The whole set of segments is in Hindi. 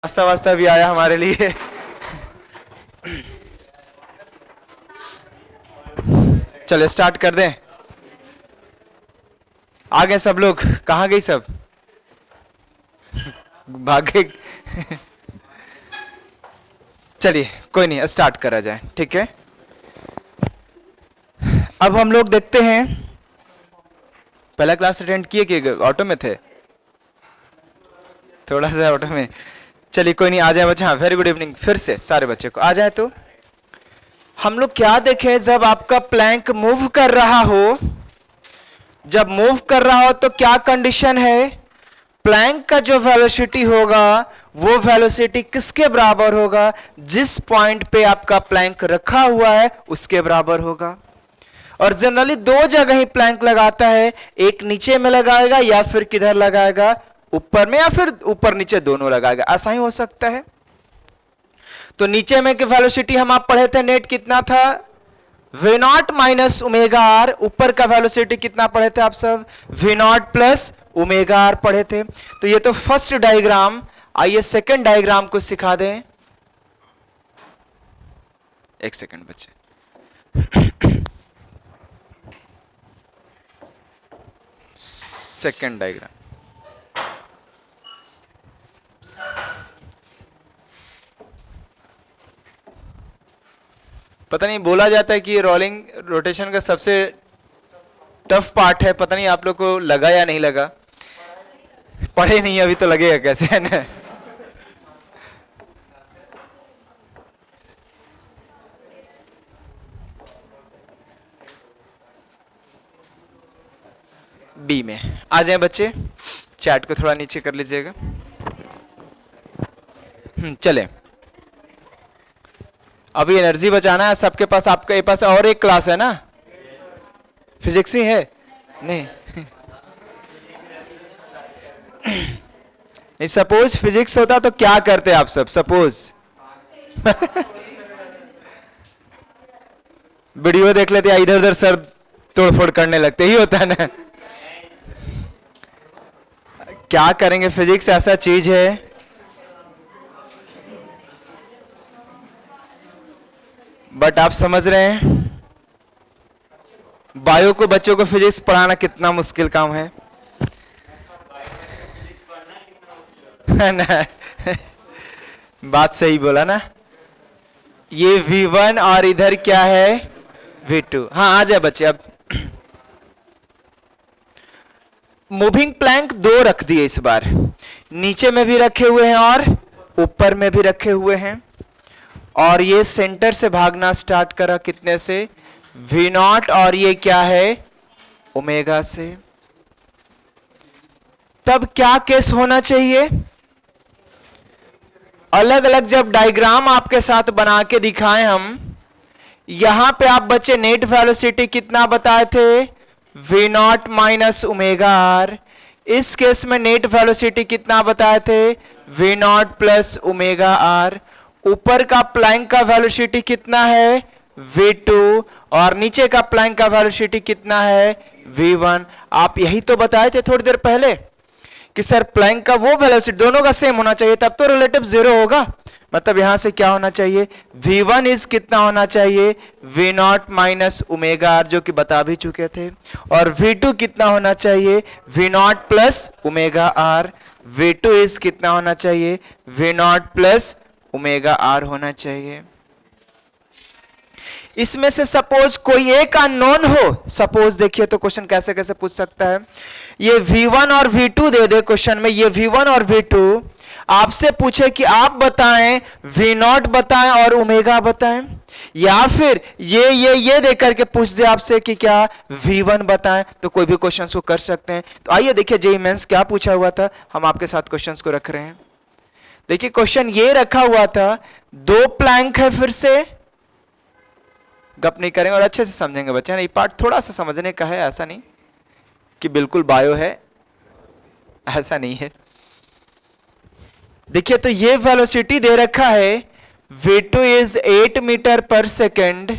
नाश्ता वास्ता भी आया हमारे लिए। चलो स्टार्ट कर दें। आ गए सब लोग? कहाँ गई सब? भाग गए। चलिए कोई नहीं, स्टार्ट करा जाए, ठीक है। अब हम लोग देखते हैं, पहला क्लास अटेंड किए कि ऑटो में थे? थोड़ा सा ऑटो में। चलिए कोई नहीं, आ जाए बच्चे। हाँ, वेरी गुड इवनिंग फिर से सारे बच्चे को। आ जाए तो हम लोग क्या देखें, जब आपका प्लैंक मूव कर रहा हो, जब मूव कर रहा हो तो क्या कंडीशन है? प्लैंक का जो वेलोसिटी होगा वो वेलोसिटी किसके बराबर होगा? जिस पॉइंट पे आपका प्लैंक रखा हुआ है उसके बराबर होगा। और जनरली दो जगह ही प्लैंक लगाता है, एक नीचे में लगाएगा या फिर किधर लगाएगा, ऊपर में, या फिर ऊपर नीचे दोनों लगाएगा। ऐसा ही हो सकता है। तो नीचे में की वेलोसिटी हम आप पढ़े थे, नेट कितना था? v naught minus omega r. ऊपर का वेलोसिटी कितना पढ़े थे आप सब? v naught plus omega r पढ़े थे। तो ये तो फर्स्ट डायग्राम। आइए सेकंड डायग्राम को सिखा दें। एक सेकंड बच्चे। Second diagram. पता नहीं, बोला जाता है कि ये रोलिंग रोटेशन का सबसे टफ पार्ट है। पता नहीं आप लोग को लगा या नहीं लगा? पढ़े नहीं अभी तो लगेगा कैसे, है ना? बी में आ जाए बच्चे। चैट को थोड़ा नीचे कर लीजिएगा। चले, अभी एनर्जी बचाना है सबके पास। आपके पास और एक क्लास है ना? फिजिक्स ही है? नहीं नहीं, सपोज फिजिक्स होता तो क्या करते आप सब? सपोज वीडियो देख लेते या इधर उधर सर तोड़फोड़ करने लगते, ही होता है ना। क्या करेंगे, फिजिक्स ऐसा चीज है। बट आप समझ रहे हैं बायो को बच्चों को फिजिक्स पढ़ाना कितना मुश्किल काम है ना? बात सही बोला ना। ये V1 और इधर क्या है? V2। हाँ आ जाए बच्चे। अब मूविंग प्लैंक दो रख दिए इस बार, नीचे में भी रखे हुए हैं और ऊपर में भी रखे हुए हैं। और ये सेंटर से भागना स्टार्ट करा कितने से? V नॉट, और ये क्या है? ओमेगा से। तब क्या केस होना चाहिए? अलग अलग जब डायग्राम आपके साथ बना के दिखाएं हम, यहां पे आप बच्चे नेट वेलोसिटी कितना बताए थे? v naught minus omega are. इस केस में नेट वेलोसिटी कितना बताए थे? v naught plus omega r. ऊपर का प्लैंक का वेलोसिटी कितना है? v2। और नीचे का प्लैंक का वेलोसिटी कितना है? v1। आप यही तो बताए थे थोड़ी देर पहले कि सर प्लैंक का वो वेलोसिटी दोनों का सेम होना चाहिए, तब तो रिलेटिव जीरो होगा। मतलब यहां से क्या होना चाहिए? v1 इज कितना होना चाहिए? v naught minus omega r, जो कि बता भी चुके थे। और v2 कितना होना चाहिए? v naught plus omega r. v2 is कितना होना चाहिए? v naught plus omega r होना चाहिए। इसमें से सपोज कोई एक अननोन हो, सपोज देखिए तो क्वेश्चन कैसे कैसे पूछ सकता है। ये v1 और v2 दे दे क्वेश्चन में, ये v1 और v2 आपसे पूछे कि आप बताएं, v नॉट बताएं और ओमेगा बताएं, या फिर ये दे करके पूछ दे आपसे कि क्या v1 बताएं, तो कोई भी क्वेश्चन को कर सकते हैं। तो आइए देखिए जेईई मेंस क्या पूछा हुआ था, हम आपके साथ क्वेश्चन को रख रहे हैं। देखिए क्वेश्चन ये रखा हुआ था, दो प्लैंक है, फिर से गप नहीं करेंगे और अच्छे से समझेंगे बच्चे। ये पार्ट थोड़ा सा समझने का है, ऐसा नहीं कि बिल्कुल बायो है, ऐसा नहीं है। देखिए तो ये वेलोसिटी दे रखा है, v2 इज 8 मीटर पर सेकेंड।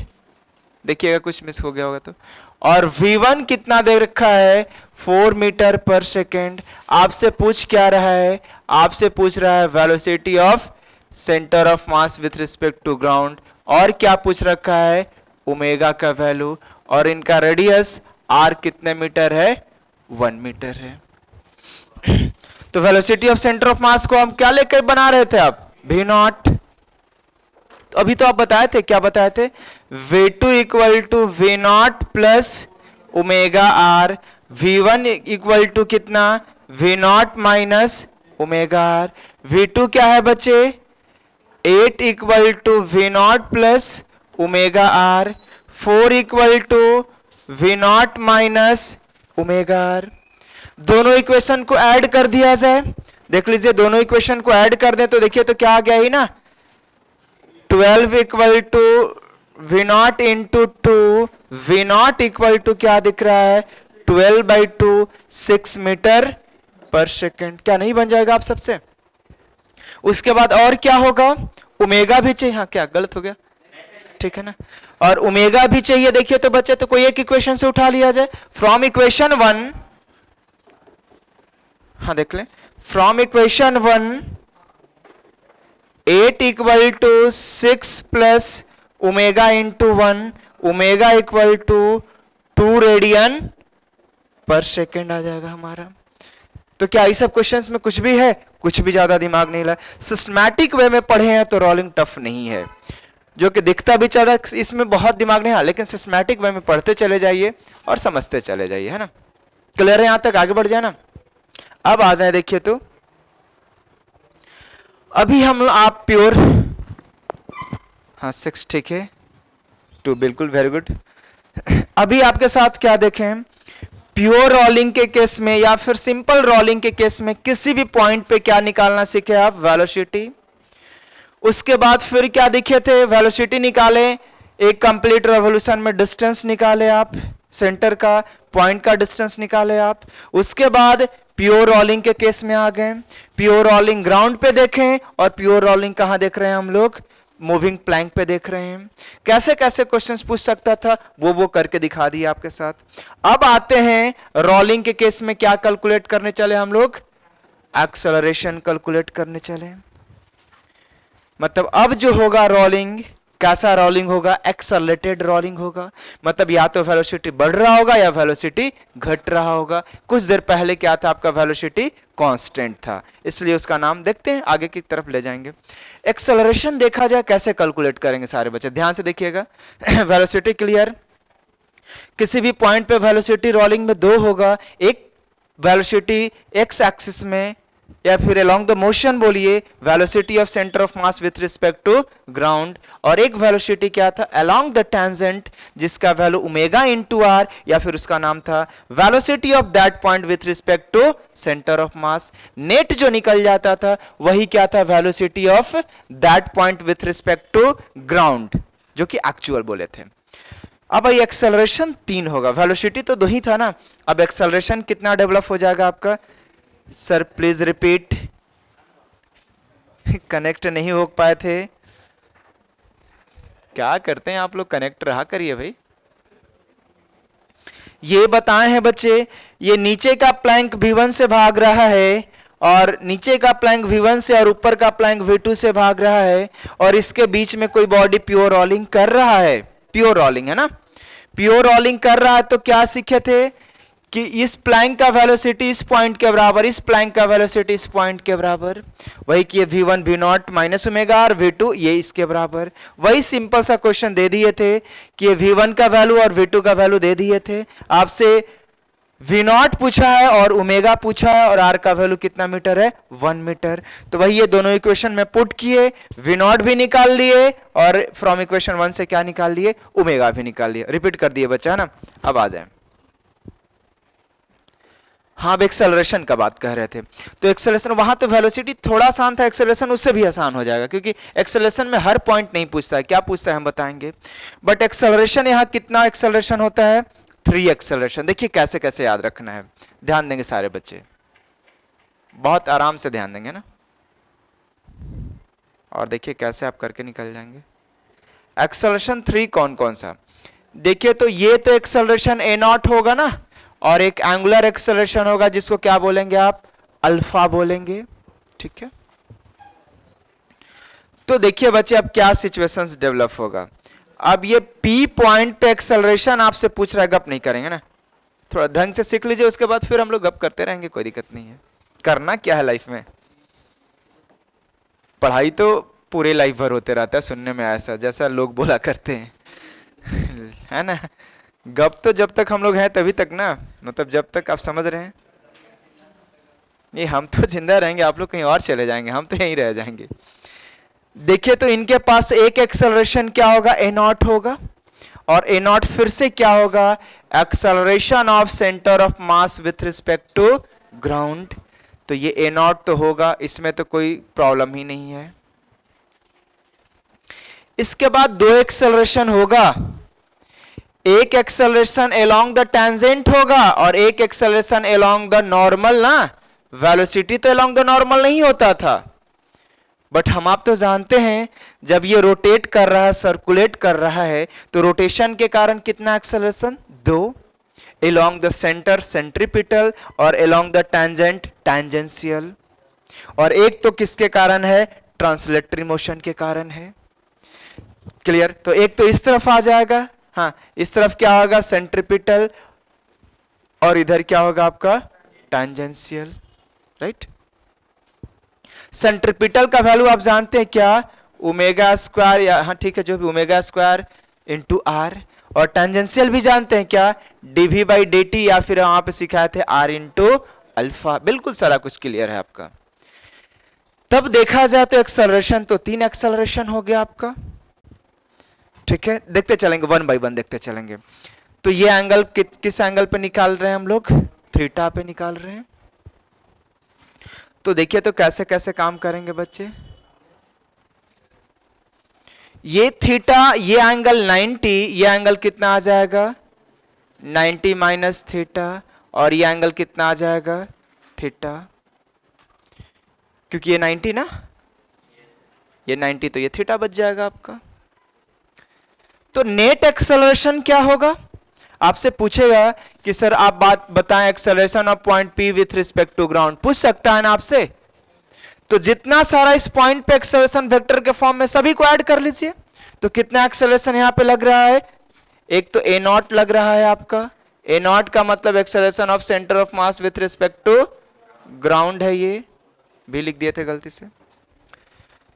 देखिएगा कुछ मिस हो गया होगा तो। और v1 कितना दे रखा है 4 मीटर पर सेकेंड। आपसे पूछ क्या रहा है, आपसे पूछ रहा है velocity of centre of mass with respect to ground, और क्या पूछ रखा है ओमेगा का वैल्यू, और इनका रेडियस r कितने मीटर है 1 मीटर है। तो वेलोसिटी ऑफ सेंटर ऑफ मास को हम क्या लेकर बना रहे थे आप v नॉट। तो अभी तो आप बताए थे, क्या बताए थे, v2 equal to v naught plus omega r, v1 equal to कितना v naught minus omega r, v2 क्या है बच्चे 8 equal to v naught plus omega r, 4 equal to v naught minus omega r. दोनों इक्वेशन को ऐड कर दिया जाए, देख लीजिए दोनों इक्वेशन को ऐड कर दें तो देखिए तो क्या आ गया ही ना 12 equal to v naught into 2, v naught equal to क्या दिख रहा है 12/2 6 मीटर पर सेकेंड। क्या नहीं बन जाएगा आप सबसे। उसके बाद और क्या होगा, ओमेगा भी चाहिए, हाँ क्या गलत हो गया, ठीक है ना, और ओमेगा भी चाहिए। देखिए तो बच्चे तो कोई एक इक्वेशन से उठा लिया जाए, फ्रॉम इक्वेशन 1, हाँ देख लें, from equation 1 8 equal to 6 plus omega into 1, omega equal to 2 radian पर सेकेंड आ जाएगा हमारा। तो क्या इस सब क्वेश्चंस में कुछ भी है, कुछ भी ज्यादा दिमाग नहीं लगा। सिस्टमैटिक वे में पढ़े हैं तो रोलिंग टफ नहीं है, जो कि दिखता भी चल रहा है इसमें बहुत दिमाग नहीं है, लेकिन सिस्टमैटिक वे में पढ़ते चले जाइए और समझते चले जाइए, है ना। क्लियर है, यहां तक आगे बढ़ जाए ना। अब आ जाए, देखिए तो अभी हम आप प्योर, हाँ 6 ठीक है, 2 बिल्कुल वेरी गुड। अभी आपके साथ क्या देखें, प्योर रोलिंग के केस में या फिर सिंपल रोलिंग के केस में किसी भी पॉइंट पे क्या निकालना सीखे आप, वेलोसिटी। उसके बाद फिर क्या दिखे थे, वेलोसिटी निकाले, एक कंप्लीट रेवोल्यूशन में डिस्टेंस निकाले आप, सेंटर का पॉइंट का डिस्टेंस निकाले आप। उसके बाद प्योर रोलिंग के केस में आ गए, प्योर रोलिंग ग्राउंड पे देखें और प्योर रोलिंग कहां देख रहे हैं हम लोग, मूविंग प्लैंक पे देख रहे हैं। कैसे कैसे क्वेश्चंस पूछ सकता था वो करके दिखा दिया आपके साथ। अब आते हैं रोलिंग के केस में क्या कैलकुलेट करने चले हम लोग, एक्सेलरेशन कैलकुलेट करने चले। मतलब अब जो होगा रोलिंग, कैसा रोलिंग होगा, एक्सेलरेटेड रोलिंग होगा। मतलब या तो वेलोसिटी बढ़ रहा होगा या वेलोसिटी घट रहा होगा। कुछ देर पहले क्या था आपका, वेलोसिटी कांस्टेंट था, इसलिए उसका नाम देखते हैं, आगे की तरफ ले जाएंगे। एक्सेलरेशन देखा जाए कैसे कैलकुलेट करेंगे सारे बच्चे, ध्यान से देखिएगा। वेलोसिटी क्लियर, किसी भी पॉइंट पे वेलोसिटी रोलिंग में 2 होगा, एक वेलोसिटी एक्स एक्सिस में या फिर अलोंग द मोशन बोलिए velocity of centre of mass with respect to ground, और एक वेलोसिटी क्या था अलोंग द टेंजेंट जिसका वैल्यू ओमेगा इंटू आर, या फिर उसका नाम था velocity of that point with respect to centre of mass. Net जो निकल जाता था वही क्या था, velocity of that point with respect to ground, जो कि एक्चुअल बोले थे। अब ये एक्सेलरेशन 3 होगा, वेलोसिटी तो 2 ही था ना, अब एक्सेलरेशन कितना डेवलप हो जाएगा आपका, सर प्लीज रिपीट, कनेक्ट नहीं हो पाए थे, क्या करते हैं आप लोग, कनेक्ट रहा करिए भाई। ये बताए हैं बच्चे, ये नीचे का प्लैंक v1 से भाग रहा है, और नीचे का प्लैंक v1 से और ऊपर का प्लैंक v2 से भाग रहा है, और इसके बीच में कोई बॉडी प्योर रोलिंग कर रहा है, प्योर रोलिंग है ना, प्योर रोलिंग कर रहा है। तो क्या सीखे थे कि इस प्लैंक का वेलोसिटी इस पॉइंट के बराबर, इस प्लैंक का वेलोसिटी इस पॉइंट के बराबर, वही कि v1 v naught minus omega और v2 ये इसके बराबर। वही सिंपल सा क्वेश्चन दे दिए थे कि v1 का वैल्यू और v2 का वैल्यू दे दिए थे, आपसे v नॉट पूछा है और ओमेगा पूछा है, और r का वैल्यू कितना मीटर है 1 मीटर। तो वही ये दोनों इक्वेशन में पुट किए, v नॉट भी निकाल लिए और फ्रॉम इक्वेशन 1 से क्या निकाल लिए, ओमेगा भी निकाल लिए। रिपीट कर दिए बच्चा ना। अब आ जाए, हाँ अब एक्सेलरेशन का बात कह रहे थे, तो एक्सेलरेशन वहां तो वेलोसिटी थोड़ा आसान था, एक्सेलरेशन उससे भी आसान हो जाएगा, क्योंकि एक्सेलरेशन में हर पॉइंट नहीं पूछता है, क्या पूछता है हम बताएंगे। बट एक्सेलरेशन यहाँ कितना एक्सेलरेशन होता है, 3 एक्सेलरेशन। देखिए कैसे कैसे याद रखना है, ध्यान देंगे सारे बच्चे, बहुत आराम से ध्यान देंगे ना, और देखिए कैसे आप करके निकल जाएंगे। एक्सेलरेशन 3 कौन कौन सा, देखिए तो ये तो एक्सेलरेशन ए नॉट होगा ना, और एक एंगुलर एक्सेलरेशन होगा जिसको क्या बोलेंगे आप, अल्फा बोलेंगे, ठीक है। तो देखिए बच्चे अब क्या सिचुएशंस डेवलप होगा। अब ये पी पॉइंट पे एक्सेलरेशन आपसे पूछ रहा है, गप नहीं करेंगे ना, थोड़ा ढंग से सीख लीजिए, उसके बाद फिर हम लोग गप करते रहेंगे, कोई दिक्कत नहीं है। करना क्या है लाइफ में, पढ़ाई तो पूरे लाइफ भर होते रहता है, सुनने में ऐसा जैसा लोग बोला करते हैं है ना। गप तो जब तक हम लोग हैं तभी तक ना, मतलब जब तक आप समझ रहे हैं, ये हम तो जिंदा रहेंगे, आप लोग कहीं और चले जाएंगे, हम तो यहीं रह जाएंगे। देखिए तो इनके पास एक एक्सेलरेशन क्या होगा, ए नॉट होगा, और ए नॉट फिर से क्या होगा, acceleration of centre of mass with respect to ground. तो ये ए नॉट तो होगा, इसमें तो कोई प्रॉब्लम ही नहीं है। इसके बाद दो एक्सेलरेशन होगा, एक एक्सेलरेशन अलोंग द टेंजेंट होगा और एक एक्सेलरेशन अलोंग द नॉर्मल ना। वेलोसिटी तो अलोंग द नॉर्मल नहीं होता था, बट हम आप तो जानते हैं जब ये रोटेट कर रहा है, सर्कुलेट कर रहा है, तो रोटेशन के कारण कितना एक्सेलरेशन, दो, अलोंग द सेंटर सेंट्रीपिटल और अलोंग द टेंजेंट टेंजेंशियल, और एक तो किसके कारण है, ट्रांसलेटरी मोशन के कारण है। क्लियर। तो एक तो इस तरफ आ जाएगा, हाँ इस तरफ क्या होगा, सेंट्रीपिटल, और इधर क्या होगा आपका टेंजेंशियल, राइट। सेंट्रीपिटल का वैल्यू आप जानते हैं क्या, ओमेगा स्क्वायर, या हाँ ठीक है जो भी, ओमेगा स्क्वायर इंटू आर, और टेंजेंशियल भी जानते हैं क्या, डीवी बाई डी टी, या फिर वहां पे सिखाए थे आर इंटू अल्फा। बिल्कुल सारा कुछ क्लियर है आपका। तब देखा जाए तो एक्सेलरेशन तो तीन एक्सेलरेशन हो गया आपका, ठीक है। देखते चलेंगे वन बाय वन देखते चलेंगे। तो ये एंगल किस एंगल पे निकाल रहे हैं हम लोग, थीटा पे निकाल रहे हैं। तो देखिए तो कैसे कैसे काम करेंगे बच्चे, ये थीटा, ये एंगल 90, ये एंगल कितना आ जाएगा 90 माइनस थीटा, और ये एंगल कितना आ जाएगा थीटा, क्योंकि ये 90 ना, ये 90 तो ये थीटा बच जाएगा आपका। तो नेट एक्सेलरेशन क्या होगा, आपसे पूछेगा कि सर आप बात बताएं acceleration of point P with respect to ground, पूछ सकता है ना आपसे। तो जितना सारा इस पॉइंट पे एक्सेलरेशन वेक्टर के फॉर्म में सभी को ऐड कर लीजिए। तो कितना एक्सेलरेशन यहां पे लग रहा है, एक तो ए नॉट लग रहा है आपका, ए नॉट का मतलब acceleration of centre of mass with respect to ground है, ये भी लिख दिए थे गलती से।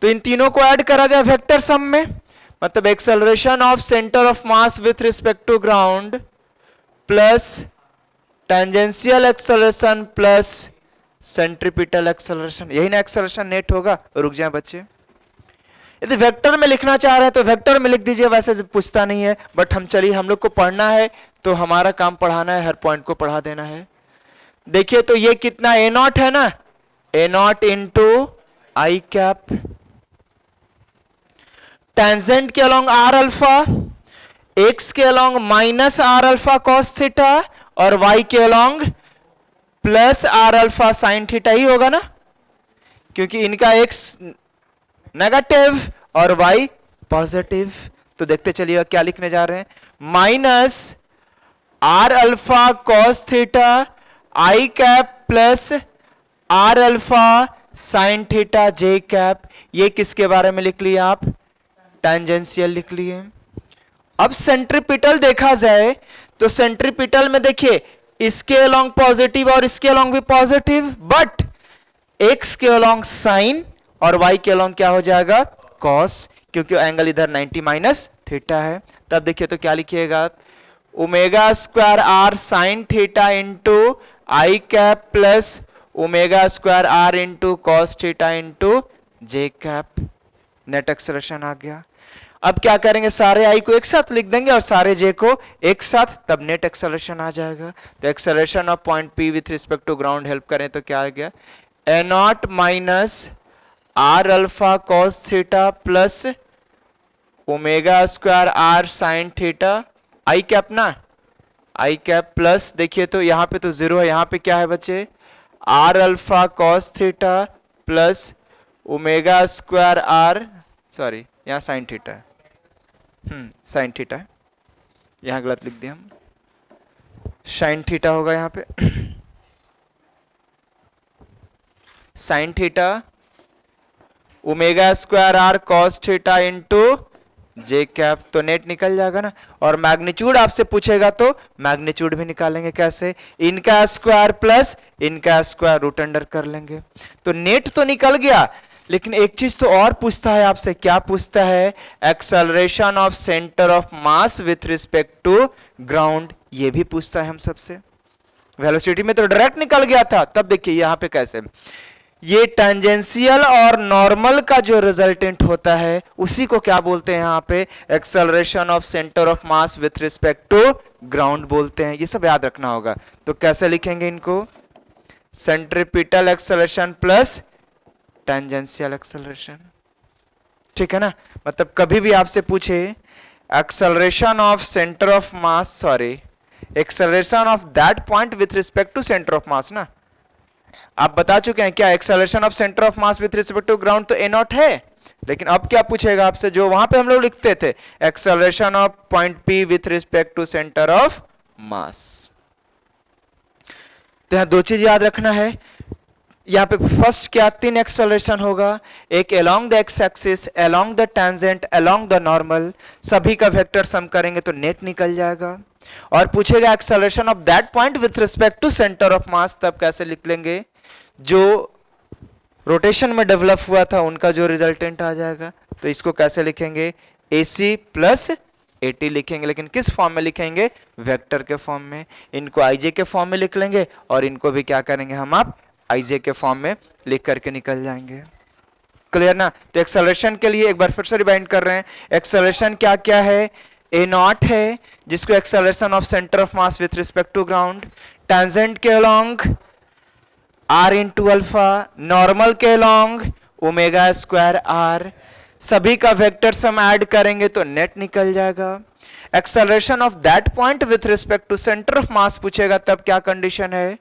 तो इन तीनों को ऐड करा जाए वेक्टर सम में, मतलब acceleration of centre of mass with respect to ground plus tangential acceleration plus centripetal acceleration, यही ना एक्सेलरेशन नेट होगा। रुक जाए बच्चे, यदि वेक्टर में लिखना चाह रहे हैं तो वेक्टर में लिख दीजिए, वैसे पूछता नहीं है, बट हम चलिए हम लोग को पढ़ना है तो हमारा काम पढ़ाना है, हर पॉइंट को पढ़ा देना है। देखिए तो ये कितना ए नॉट है ना, a nought into I cap, tangent के अलोंग आर अल्फा, एक्स के along minus are alpha cos theta, और वाई के along plus are alpha sine theta ही होगा ना, क्योंकि इनका एक्स नेगेटिव और वाई पॉजिटिव। तो देखते चलिए क्या लिखने जा रहे हैं, minus are alpha cos theta i cap plus are alpha sine theta j cap. ये किसके बारे में लिख लिए आप, टेंजेंशियल लिख लिए। अब सेंट्रीपिटल देखा जाए तो सेंट्रीपिटल में देखिए इसके अलोंग पॉजिटिव और इसके अलोंग भी पॉजिटिव, बट एक्स के अलोंग साइन और वाई के अलोंग क्या हो जाएगा कॉस, क्योंकि एंगल इधर 90 माइनस थीटा है। तब देखिए तो क्या लिखिएगा, omega square r sine theta into आई cap plus omega square r into cos theta into जे कैप। नेट एक्सेलरेशन आ गया। अब क्या करेंगे, सारे आई को एक साथ लिख देंगे और सारे जे को एक साथ, तब नेट एक्सेलरेशन आ जाएगा। तो acceleration of point P with respect to ground help करें तो क्या आ गया, a not minus are alpha cos theta plus omega square r sine theta i cap ना, आई कैप प्लस, देखिए तो यहां पे तो जीरो है, यहां पे क्या है बच्चे, r alpha cos theta plus omega square r, sorry यहां साइन थीटा है, साइन थीटा है, यहां गलत लिख दिया हम, साइन थीटा होगा यहां पे sine theta omega square r cos theta into जे कैप, तो नेट निकल जाएगा ना। और मैग्नीट्यूड आपसे पूछेगा तो मैग्नीट्यूड भी निकालेंगे कैसे, इनका स्क्वायर प्लस इनका स्क्वायर रूट अंडर कर लेंगे। तो नेट तो निकल गया, लेकिन एक चीज तो और पूछता है आपसे, क्या पूछता है, acceleration of centre of mass with respect to ground, ये भी पूछता है हम सबसे। वेलोसिटी में तो डायरेक्ट निकल गया था, तब देखिए यहां पे कैसे, ये टेंजेंशियल और नॉर्मल का जो रिजल्टेंट होता है उसी को क्या बोलते हैं यहां पे, acceleration of centre of mass with respect to ground बोलते हैं। ये सब याद रखना होगा। तो कैसे लिखेंगे इनको, centripetal acceleration plus tangential acceleration, ठीक है ना। मतलब कभी भी आपसे पूछे acceleration of centre of mass, sorry acceleration of that point with respect to centre of mass ना, आप बता चुके हैं क्या, acceleration of centre of mass with respect to ground तो ए नॉट है, लेकिन अब क्या पूछेगा आपसे, जो वहां पे हम लोग लिखते थे acceleration of point P with respect to centre of mass. तो यहां दो चीज याद रखना है, यहां पे फर्स्ट क्या, तीन एक्सेलरेशन होगा, एक along the x axis, along the tangent, along the normal, सभी का वेक्टर सम करेंगे तो नेट निकल जाएगा। और पूछेगा acceleration of that point with respect to centre of mass, तब कैसे लिख लेंगे, जो रोटेशन में डेवलप हुआ था उनका जो रिजल्टेंट आ जाएगा। तो इसको कैसे लिखेंगे, AC प्लस AT लिखेंगे, लेकिन किस फॉर्म में लिखेंगे, वेक्टर के फॉर्म में। इनको IJ के फॉर्म में लिख लेंगे और इनको भी क्या करेंगे हम, आप IJ के फॉर्म में लिख करके निकल जाएंगे। क्लियर ना। तो एक्सेलरेशन के लिए एक बार फिर से रिवाइंड कर रहे हैं, एक्सेलरेशन क्या क्या है, A नॉट है जिसको acceleration of centre of mass with respect to ground, tangent के along R into alpha, normal के अलोंग ओमेगा स्क्वायर R, सभी का वेक्टर सम ऐड करेंगे तो नेट निकल जाएगा। Acceleration of that point with respect to centre of mass पूछेगा, तब क्या कंडीशन है,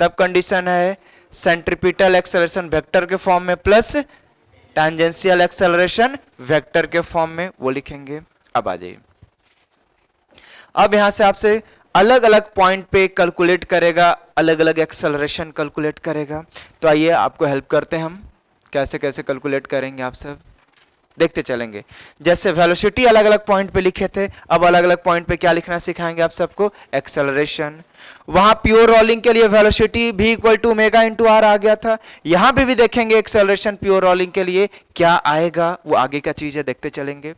तब कंडीशन है सेंट्रीपिटल एक्सेलरेशन वेक्टर के फॉर्म में प्लस टेंजेंशियल एक्सेलरेशन वेक्टर के फॉर्म में, वो लिखेंगे। अब आ जाइए, अब यहां से आपसे अलग अलग पॉइंट पे कैलकुलेट करेगा, अलग अलग एक्सेलरेशन कैलकुलेट करेगा। तो आइए आपको हेल्प करते हैं हम, कैसे कैसे कैलकुलेट करेंगे आप सब देखते चलेंगे। जैसे वेलोसिटी अलग अलग पॉइंट पे लिखे थे, अब अलग अलग पॉइंट पे क्या लिखना सिखाएंगे आप सबको, एक्सेलरेशन। वहां प्योर रोलिंग के लिए वेलोसिटी भी equal to omega into r आ गया था, यहां पे भी देखेंगे एक्सेलरेशन प्योर रोलिंग के लिए क्या आएगा, वो आगे का चीज है, देखते चलेंगे।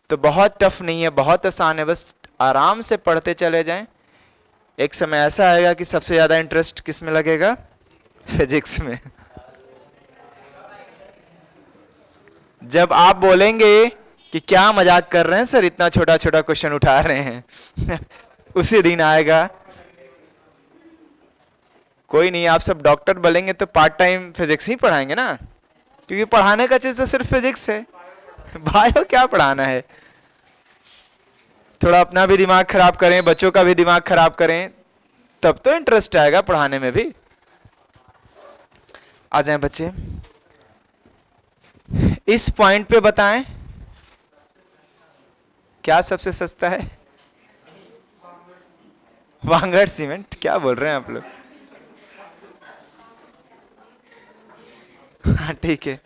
तो बहुत टफ नहीं है, बहुत आसान है, बस आराम से पढ़ते चले जाएं। एक समय ऐसा आएगा कि सबसे ज्यादा इंटरेस्ट किस में लगेगा, फिजिक्स में। जब आप बोलेंगे कि क्या मजाक कर रहे हैं सर, इतना छोटा छोटा क्वेश्चन उठा रहे हैं उसी दिन आएगा। कोई नहीं, आप सब डॉक्टर बोलेंगे तो पार्ट टाइम फिजिक्स ही पढ़ाएंगे ना, क्योंकि पढ़ाने का चीज तो सिर्फ फिजिक्स है, बायो क्या पढ़ाना है। थोड़ा अपना भी दिमाग खराब करें, बच्चों का भी दिमाग खराब करें, तब तो इंटरेस्ट आएगा पढ़ाने में भी। आ जाएं बच्चे, इस पॉइंट पे बताएं क्या सबसे सस्ता है, वांगड़ सीमेंट। क्या बोल रहे हैं आप लोग, हाँ ठीक है।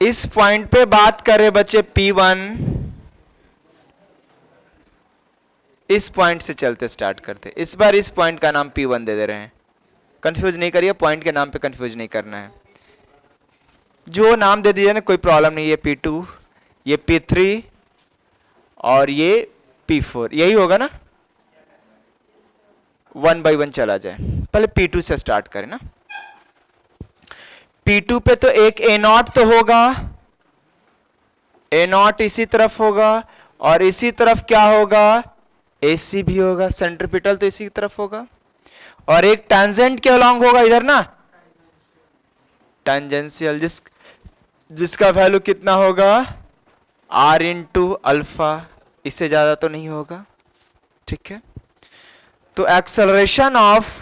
इस पॉइंट पे बात करें बच्चे P1, इस पॉइंट से चलते स्टार्ट करते। इस बार इस पॉइंट का नाम P1 दे रहे हैं, कंफ्यूज नहीं करिए, पॉइंट के नाम पे कंफ्यूज नहीं करना है, जो नाम दे दीजिए ना कोई प्रॉब्लम नहीं। ये P2, ये P3 और ये P4, यही होगा ना, 1 by 1 चला जाए। पहले P2 से स्टार्ट करें ना। P2 पे तो एक A नॉट तो होगा, A नॉट इसी तरफ होगा और इसी तरफ क्या होगा, AC भी होगा, सेंट्रीपिटल तो इसी तरफ होगा, और एक टेंजेंट के अलोंग होगा इधर ना, टेंजेंशियल, जिसका वैल्यू कितना होगा, R इंटू अल्फा, इससे ज्यादा तो नहीं होगा, ठीक है। तो acceleration of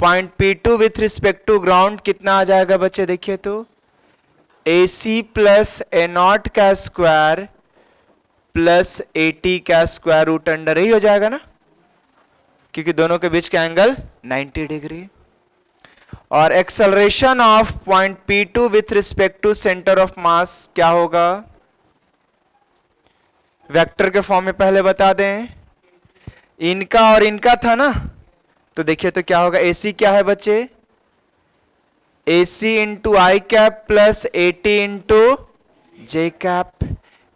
point P2 with respect to ground कितना आ जाएगा बच्चे, देखिए तो AC प्लस ए नॉट का स्क्वायर प्लस AT का स्क्वायर रूट अंडर ही हो जाएगा ना, क्योंकि दोनों के बीच का एंगल 90 डिग्री। और acceleration of point P2 with respect to centre of mass क्या होगा, वेक्टर के फॉर्म में पहले बता दें। इनका और इनका था ना, तो देखिए तो क्या होगा, AC क्या है बच्चे, AC into I cap plus AT into J cap.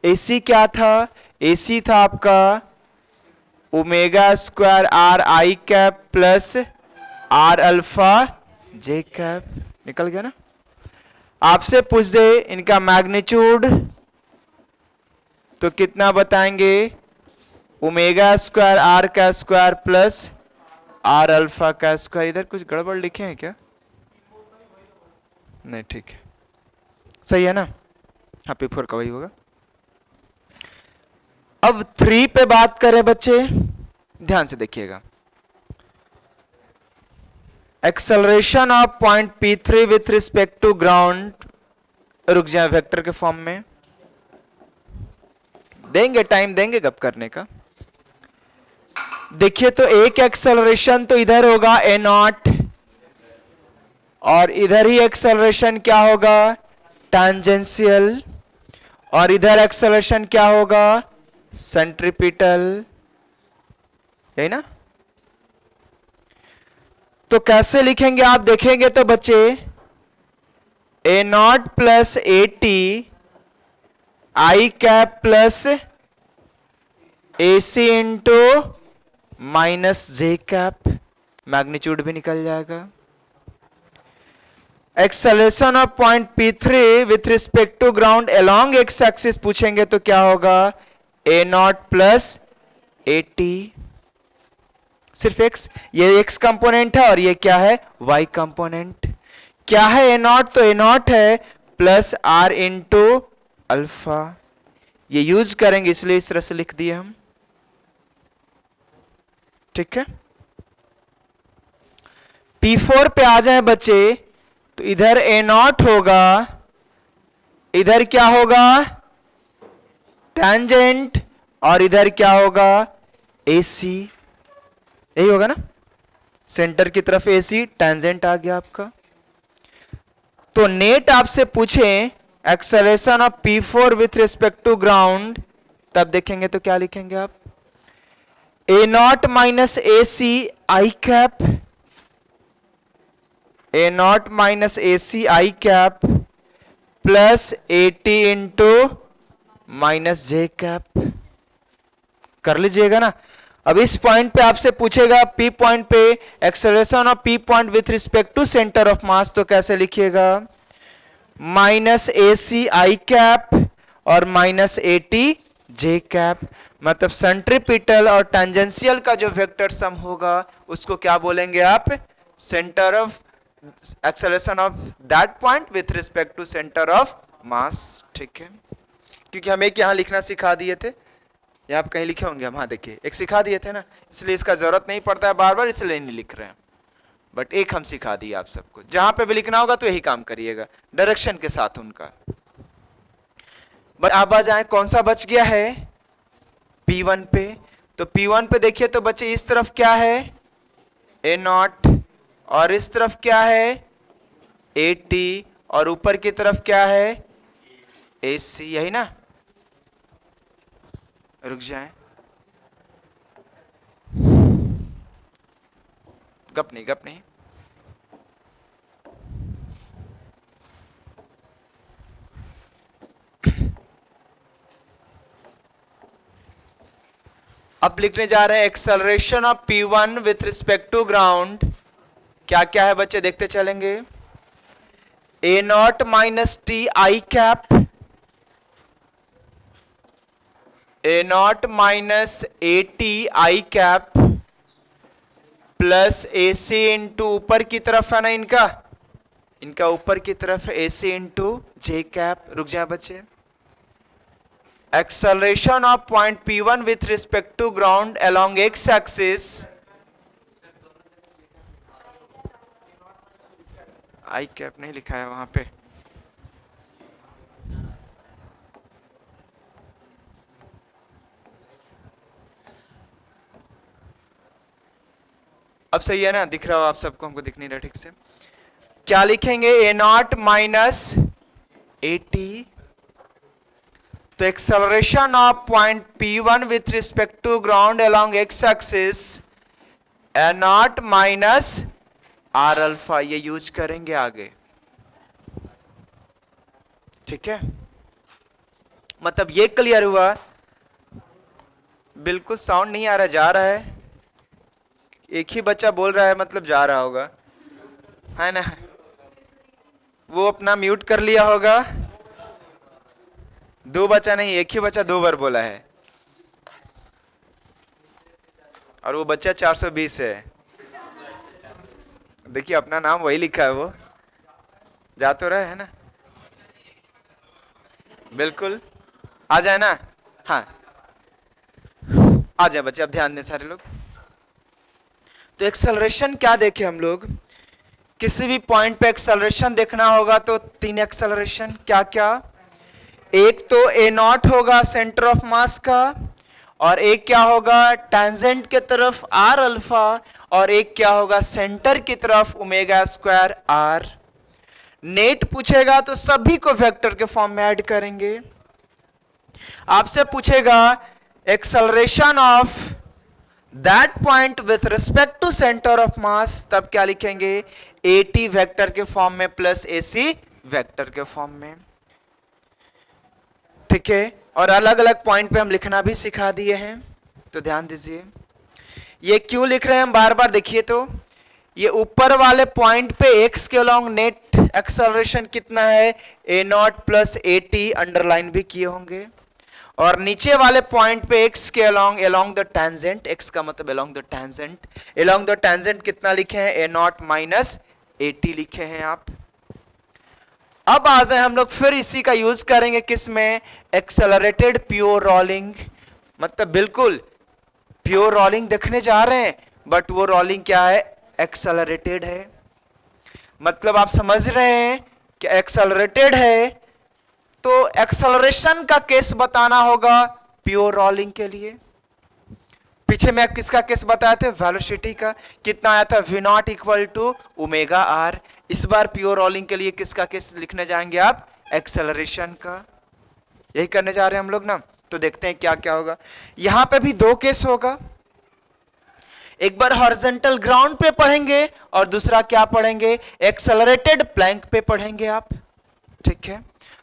AC क्या था, AC था आपका omega square R I cap plus are alpha J cap. निकल गया ना। आपसे पूछ दे इनका मैग्नीट्यूड तो कितना बताएंगे, ओमेगा स्क्वायर आर का स्क्वायर प्लस आर अल्फा का स्क्वायर। इधर कुछ गड़बड़ लिखे हैं क्या, नहीं ठीक है, सही है ना। हाँ P4 का वही होगा। अब 3 पे बात करें बच्चे, ध्यान से देखिएगा। Acceleration of point P3 with respect to ground, रुक जाए, वेक्टर के फॉर्म में देंगे, टाइम देंगे गप करने का। देखिए तो एक एक्सेलरेशन तो इधर होगा ए नॉट, और इधर ही एक्सेलरेशन क्या होगा टैंजेंशियल, और इधर एक्सेलरेशन क्या होगा सेंट्रीपिटल, यही ना। तो कैसे लिखेंगे आप देखेंगे तो बच्चे, a nought plus AT i cap plus AC into minus J cap, magnitude भी निकल जाएगा। Acceleration of point P3 with respect to ground along x axis पूछेंगे तो क्या होगा, ए नॉट प्लस AT, सिर्फ x, ये x कंपोनेंट है और ये क्या है y कंपोनेंट। क्या है ए नॉट, तो ए नॉट है प्लस R इंटू अल्फा, ये यूज करेंगे इसलिए इस तरह से लिख दिए हम, ठीक है। P4 पे आ जाए बच्चे, तो इधर ए नॉट होगा, इधर क्या होगा टैंजेंट, और इधर क्या होगा AC, यही होगा ना, सेंटर की तरफ AC, टैंजेंट आ गया आपका। तो नेट आपसे पूछे acceleration of P4 with respect to ground, तब देखेंगे तो क्या लिखेंगे आप, a not minus AC I cap, a not minus AC I cap plus AT into minus J cap, कर लीजिएगा ना। अब इस पॉइंट पे आपसे पूछेगा P पॉइंट पे acceleration of P point with respect to centre of mass, तो कैसे लिखिएगा, माइनस AC आई कैप और माइनस AT जे कैप, मतलब सेंट्रीपिटल और टेंजेंशियल का जो वेक्टर सम होगा उसको क्या बोलेंगे आप, centre of acceleration of that point with respect to centre of mass, ठीक है। क्योंकि हम एक यहां लिखना सिखा दिए थे, या आप कहीं लिखे होंगे हम, हाँ देखिए एक सिखा दिए थे ना, इसलिए इसका जरूरत नहीं पड़ता है बार बार, इसलिए नहीं लिख रहे हैं, बट एक हम सिखा दिए आप सबको। जहां पे भी लिखना होगा तो यही काम करिएगा डायरेक्शन के साथ उनका। बट आप आ जाए, कौन सा बच गया है P1 पे, तो P1 पे देखिए तो बच्चे इस तरफ क्या है ए नॉट, और इस तरफ क्या है AT, और ऊपर की तरफ क्या है AC, यही ना। रुक जाए, गप नहीं गप नहीं, अब लिखने जा रहे हैं acceleration of P1 with respect to ground, क्या क्या है बच्चे देखते चलेंगे, a not minus T i cap, a not minus AT i cap plus AC into ऊपर की तरफ है ना इनका ऊपर की तरफ AC इंटू जे कैप। रुक जाए बच्चे, acceleration of point P1 with respect to ground along x axis, I cap नहीं लिखा है वहां पे, अब सही है ना, दिख रहा हो आप सबको, हमको दिख नहीं रहा ठीक से। क्या लिखेंगे, A not minus A T. तो acceleration of point P1 with respect to ground along x axis A not minus are alpha, ये यूज करेंगे आगे, ठीक है। मतलब ये क्लियर हुआ, बिल्कुल साउंड नहीं आ रहा, जा रहा है, एक ही बच्चा बोल रहा है मतलब जा रहा होगा, है ना। वो अपना म्यूट कर लिया होगा, दो बच्चा नहीं, एक ही बच्चा 2 बार बोला है, और वो बच्चा 420 है। देखिए अपना नाम वही लिखा है, वो जा तो रहा है ना, बिल्कुल आ जाए ना, हाँ आ जाए बच्चे, अब ध्यान दें सारे लोग। तो एक्सेलरेशन क्या देखे हम लोग, किसी भी पॉइंट पे एक्सेलरेशन देखना होगा तो 3 एक्सेलरेशन, क्या क्या, एक तो ए नॉट होगा सेंटर ऑफ मास का, और एक क्या होगा टेंजेंट के तरफ आर अल्फा, और एक क्या होगा सेंटर की तरफ ओमेगा स्क्वायर आर। नेट पूछेगा तो सभी को वेक्टर के फॉर्म में ऐड करेंगे। आपसे पूछेगा acceleration of that point with respect to centre of mass, तब क्या लिखेंगे, एटी वेक्टर के फॉर्म में प्लस एसी वेक्टर के फॉर्म में, ठीक है। और अलग अलग पॉइंट पे हम लिखना भी सिखा दिए हैं, तो ध्यान दीजिए। ये क्यों लिख रहे हैं हम बार बार, देखिए तो ये ऊपर वाले पॉइंट पे एक्स के अलोंग नेट एक्सेलरेशन कितना है, a nought plus a t, underline भी किए होंगे। और नीचे वाले पॉइंट पे एक्स के अलोंग द टेंजेंट, एक्स का मतलब along the tangent, along the tangent कितना लिखे हैं, ए नॉट माइनस ए टी लिखे हैं आप। अब आ जाए हम लोग फिर इसी का यूज करेंगे किस में, एक्सेलरेटेड प्योर रोलिंग, मतलब बिल्कुल प्योर रोलिंग देखने जा रहे हैं, बट वो रोलिंग क्या है, एक्सेलरेटेड है। मतलब आप समझ रहे हैं कि एक्सेलरेटेड है, तो एक्सेलरेशन का केस बताना होगा प्योर रोलिंग के लिए। पीछे में किसका केस बताया थे, वेलोसिटी का, कितना आया था, V naught equal to omega are. इस बार प्योर रोलिंग के लिए किसका केस लिखने जाएंगे आप, एक्सेलरेशन का, यही करने जा रहे हैं हम लोग ना। तो देखते हैं क्या क्या होगा। यहां पे भी 2 केस होगा, एक बार हॉरिजॉन्टल ग्राउंड पे पढ़ेंगे और दूसरा क्या पढ़ेंगे, एक्सेलरेटेड प्लैंक पे पढ़ेंगे आप, ठीक है।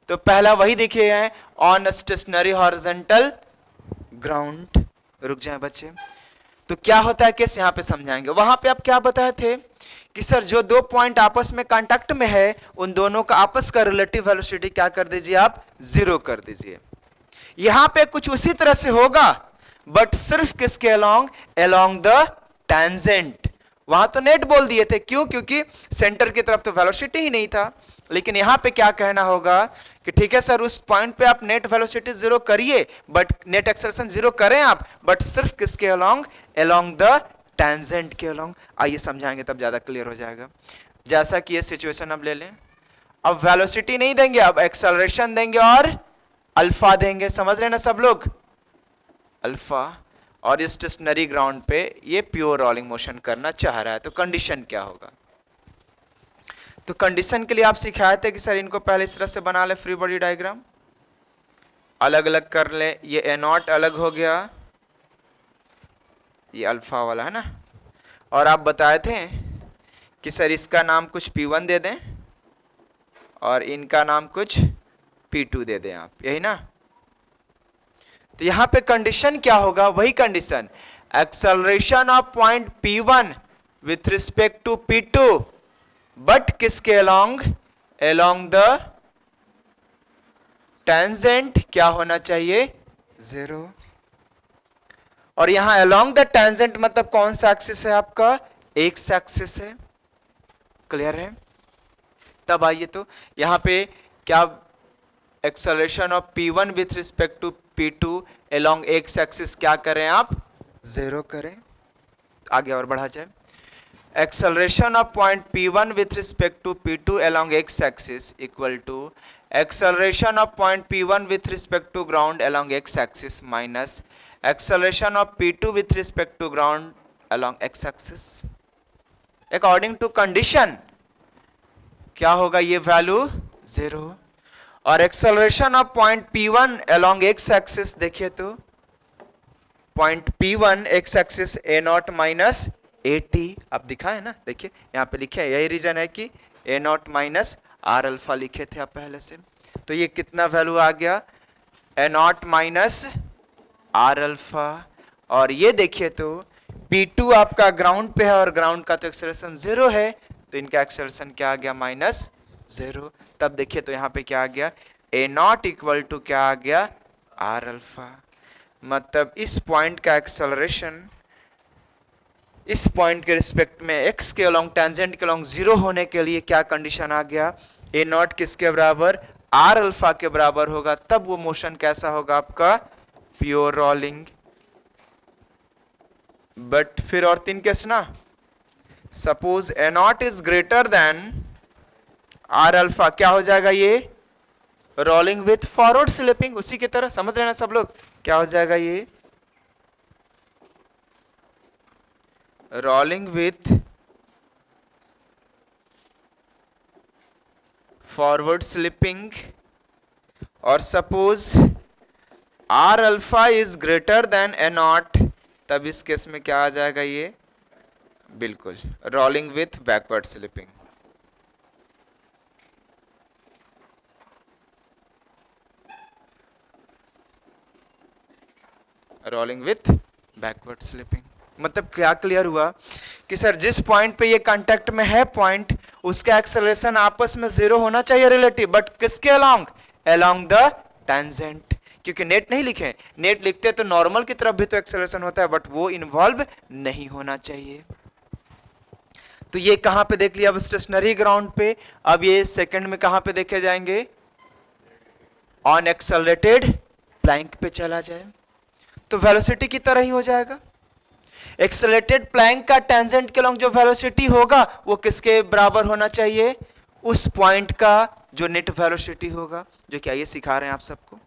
तो पहला वही देखिए है, ऑन स्टेशनरी हॉरिजॉन्टल ग्राउंड। रुक जाए बच्चे, तो क्या होता है केस यहां पे समझाएंगे। वहां पे आप क्या बताए थे कि सर जो 2 पॉइंट आपस में कांटेक्ट में है, उन दोनों का आपस का रिलेटिव वेलोसिटी क्या कर दीजिए आप, 0 कर दीजिए। यहां पे कुछ उसी तरह से होगा, बट सिर्फ किसके अलोंग द टेंजेंट। वहां तो नेट बोल दिए थे, क्यों, क्योंकि सेंटर की तरफ तो वेलोसिटी ही नहीं था। लेकिन यहां पे क्या कहना होगा कि ठीक है सर, उस पॉइंट पे आप नेट वेलोसिटी 0 करिए, बट नेट एक्सेलरेशन 0 करें आप, बट सिर्फ किसके अलोंग द टेंजेंट के अलोंग। आइए समझाएंगे, तब ज्यादा क्लियर हो जाएगा। जैसा कि ये सिचुएशन अब ले लें, अब वेलोसिटी नहीं देंगे, अब एक्सेलरेशन देंगे और अल्फा देंगे, समझ रहे ना सब लोग, अल्फा। और इस स्टेशनरी ग्राउंड पे ये प्योर रोलिंग मोशन करना चाह रहा है, तो कंडीशन क्या होगा। तो कंडीशन के लिए आप सिखाए थे कि सर इनको पहले इस तरह से बना ले, फ्री बॉडी डायग्राम अलग अलग कर ले। ये ए नॉट अलग हो गया, ये अल्फा वाला है ना, और आप बताए थे कि सर इसका नाम कुछ P1 दे दें और इनका नाम कुछ P2 दे दें आप, यही ना। तो यहां पे कंडीशन क्या होगा, वही condition, acceleration of point P1 with respect to P2, but किसके अलोंग द टेंजेंट क्या होना चाहिए, 0। और यहां अलोंग द टेंजेंट मतलब कौन सा एक्सिस है आपका, एक्स एक्सिस है, क्लियर है। तब आइए तो यहां पे क्या, acceleration of P1 with respect to P2 along x axis क्या करें आप, 0 करें। आगे और बढ़ा जाए, acceleration of point P1 with respect to P2 along x axis equal to acceleration of point P1 with respect to ground along x axis minus acceleration of P2 with respect to ground along x axis. According to condition क्या होगा, ये वैल्यू 0। और acceleration of point P1 along x axis देखिए तो point P1 x axis a0 minus AT, आप दिखा है ना, देखिए यहाँ पे लिखे है, यही रीजन है कि a0 माइनस आर अल्फा लिखे थे आप पहले से। तो ये कितना वैल्यू आ गया, a0 माइनस आर अल्फा। और ये देखिए तो P2 आपका ग्राउंड पे है और ग्राउंड का तो एक्सेलरेशन 0 है, तो इनका एक्सेलरेशन क्या आ गया, -0। तब देखिए तो यहाँ पे क्या आ गया, a0 इक्वल टू क्या आ गया, आर अल्फा। मतलब इस पॉइंट का एक्सेलरेशन इस पॉइंट के रिस्पेक्ट में x के अलोंग टेंजेंट के अलोंग 0 होने के लिए क्या कंडीशन आ गया, a0 किसके बराबर, आर अल्फा के बराबर होगा, तब वो मोशन कैसा होगा आपका, प्योर रोलिंग। बट फिर और 3 केस ना, suppose a0 is greater than R alpha, क्या हो जाएगा ये, रोलिंग विथ फॉरवर्ड स्लिपिंग, उसी की तरह समझ लेना सब लोग, क्या हो जाएगा ये, रोलिंग विथ फॉरवर्ड स्लिपिंग। और suppose R alpha is greater than a0, तब इस केस में क्या आ जाएगा ये, बिल्कुल rolling with backward slipping. Rolling with backward slipping मतलब क्या क्लियर हुआ कि सर जिस पॉइंट पे ये कांटेक्ट में है पॉइंट, उसका एक्सेलरेशन आपस में 0 होना चाहिए रिलेटिव, बट किसके अलोंग, अलोंग द टेंजेंट। क्योंकि नेट नहीं लिखे, नेट लिखते तो नॉर्मल की तरफ भी तो एक्सेलरेशन होता है, बट वो इन्वॉल्व नहीं होना चाहिए। तो ये कहां पे देख लिया, अब स्टेशनरी ग्राउंड पे। अब ये सेकंड में कहां पे देखे जाएंगे, ऑन एक्सेलरेटेड प्लैंक पे चला जाए तो वेलोसिटी की तरह ही हो जाएगा। एक्सेलरेटेड प्लैंक का टेंजेंट के लॉन्ग जो वेलोसिटी होगा वो किसके बराबर होना चाहिए, उस पॉइंट का जो नेट वेलोसिटी होगा, जो क्या ये सिखा रहे हैं आप सबको।